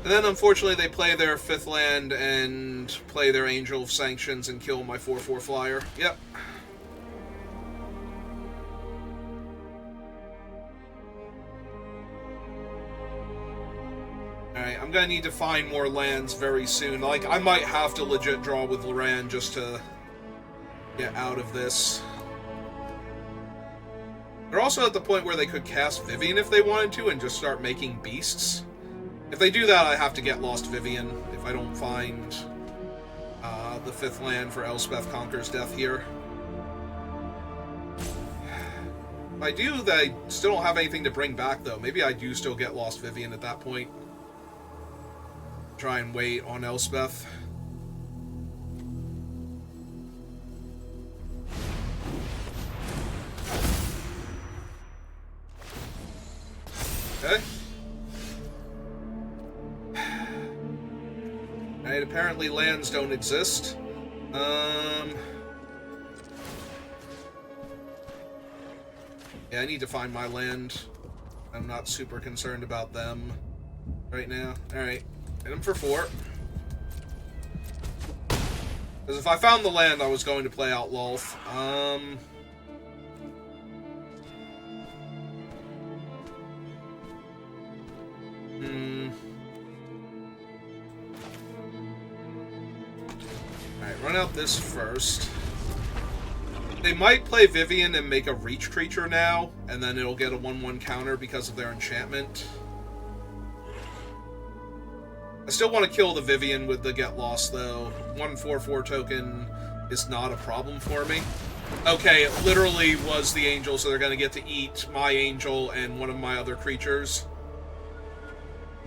[SPEAKER 1] And then, unfortunately, they play their 5th land and play their Angel of Sanctions and kill my 4/4 flyer. Yep. Alright, I'm gonna need to find more lands very soon. Like, I might have to legit draw with Loran just to get out of this. They're also at the point where they could cast Vivian if they wanted to and just start making beasts. If they do that, I have to get Lost Vivian if I don't find the 5th land for Elspeth Conquers Death here. If I do, I still don't have anything to bring back, though. Maybe I do still get Lost Vivian at that point. Try and wait on Elspeth. Okay. Alright, apparently lands don't exist. Yeah, I need to find my land. I'm not super concerned about them right now. Alright, hit him for 4. Because if I found the land, I was going to play out Lolth. Alright, run out this first. They might play Vivian and make a reach creature now, and then it'll get a 1/1 counter because of their enchantment. I still want to kill the Vivian with the Get Lost, though. 1/4/4 token is not a problem for me. Okay, it literally was the angel, so they're going to get to eat my angel and one of my other creatures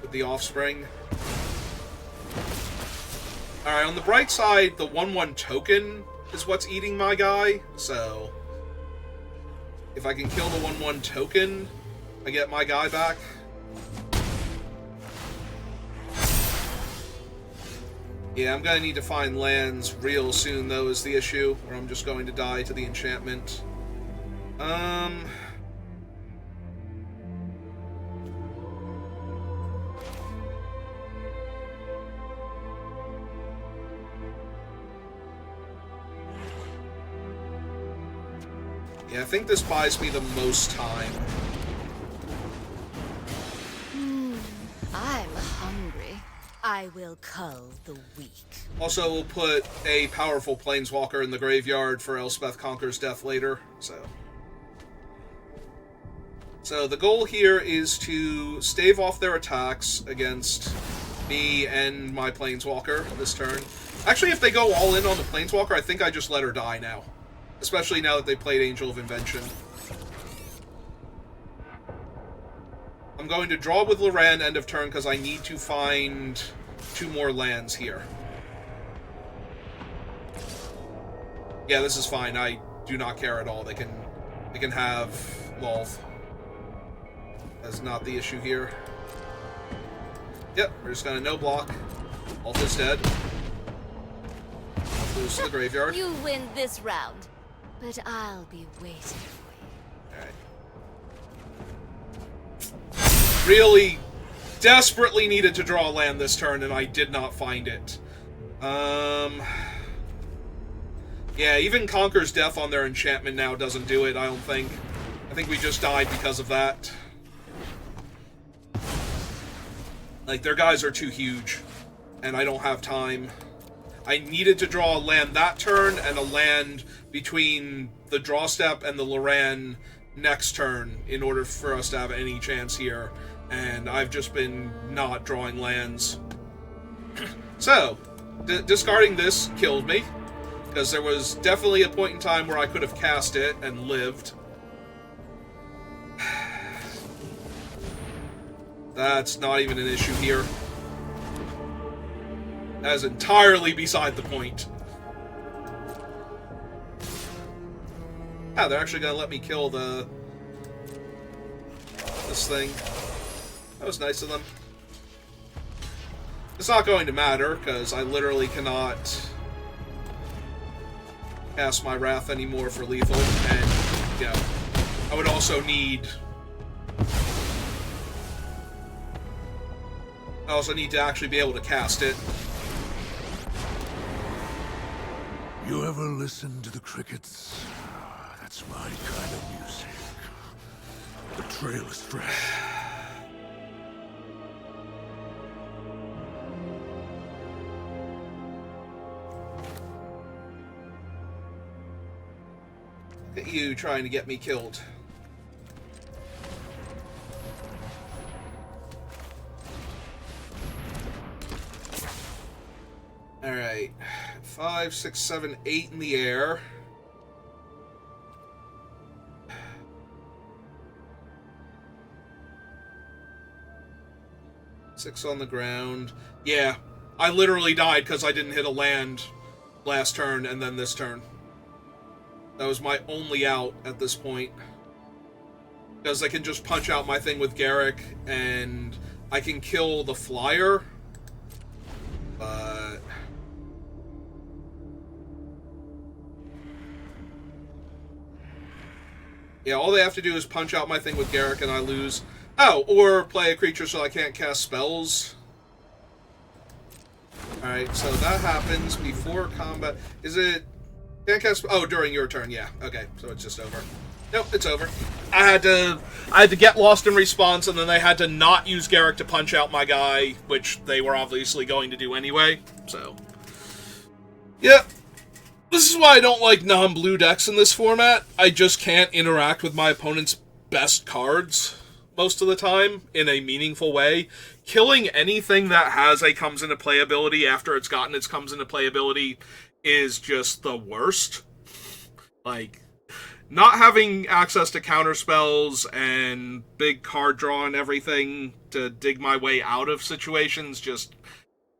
[SPEAKER 1] with the offspring. Alright, on the bright side, the 1/1 token is what's eating my guy, so if I can kill the 1/1 token, I get my guy back. Yeah, I'm gonna need to find lands real soon, though, is the issue, or I'm just going to die to the enchantment. Yeah, I think this buys me the most time.
[SPEAKER 3] I'm hungry. I will cull the weak.
[SPEAKER 1] Also, we'll put a powerful planeswalker in the graveyard for Elspeth Conquers Death later, So the goal here is to stave off their attacks against me and my planeswalker this turn. Actually, if they go all in on the planeswalker, I think I just let her die now. Especially now that they played Angel of Invention. I'm going to draw with Loran end of turn because I need to find 2 more lands here. Yeah, this is fine. I do not care at all. They can have Lolth. That's not the issue here. Yep, we're just gonna no block. Lolth is dead. Lose to the graveyard.
[SPEAKER 3] You win this round, but I'll be waiting for you.
[SPEAKER 1] Alright. Really desperately needed to draw a land this turn, and I did not find it. Yeah, even Conquer's Death on their enchantment now doesn't do it, I don't think. I think we just died because of that. Like, their guys are too huge, and I don't have time. I needed to draw a land that turn, and a land between the draw step and the Loran next turn in order for us to have any chance here. And I've just been not drawing lands. So, discarding this killed me, because there was definitely a point in time where I could have cast it and lived. That's not even an issue here. That is entirely beside the point. Yeah, they're actually gonna let me kill this thing. That was nice of them. It's not going to matter, because I literally cannot cast my Wrath anymore for lethal, and, yeah, I would also need... I also need to actually be able to cast it.
[SPEAKER 5] You ever listen to the crickets? That's my kind of music. The trail is fresh.
[SPEAKER 1] Look at you trying to get me killed. Alright. 5, 6, 7, 8 in the air. Six on the ground. Yeah, I literally died because I didn't hit a land last turn and then this turn. That was my only out at this point. because I can just punch out my thing with Garrick, and I can kill the flyer, but... yeah, all they have to do is punch out my thing with Garrick and I lose. Oh, or play a creature so I can't cast spells. Alright, so that happens before combat. Is it... can't cast... oh, during your turn, yeah. Okay, so it's just over. Nope, it's over. I had to get lost in response, and then they had to not use Garrick to punch out my guy, which they were obviously going to do anyway, so... yeah. This is why I don't like non-blue decks in this format. I just can't interact with my opponent's best cards most of the time in a meaningful way. Killing anything that has a comes into play ability after it's gotten its comes into play ability is just the worst. Like, not having access to counter spells and big card draw and everything to dig my way out of situations just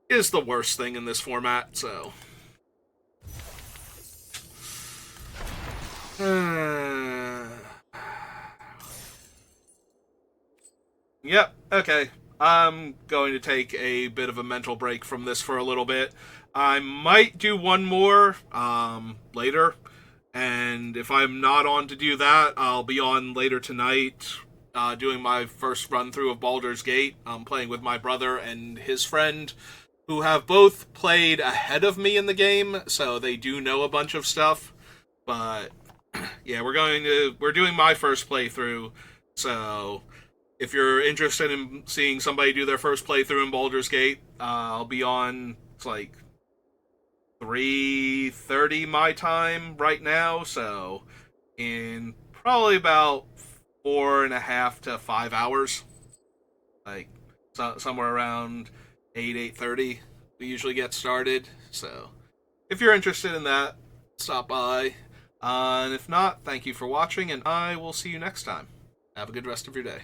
[SPEAKER 1] is the worst thing in this format, so... yep, okay. I'm going to take a bit of a mental break from this for a little bit. I might do one more later, and if I'm not on to do that, I'll be on later tonight doing my first run-through of Baldur's Gate. I'm playing with my brother and his friend, who have both played ahead of me in the game, so they do know a bunch of stuff, but... yeah, we're doing my first playthrough, so if you're interested in seeing somebody do their first playthrough in Baldur's Gate, I'll be on, it's like 3:30 my time right now, so in probably about 4.5 to 5 hours, like somewhere around 8:30 we usually get started, so if you're interested in that, stop by. And if not, thank you for watching, and I will see you next time. Have a good rest of your day.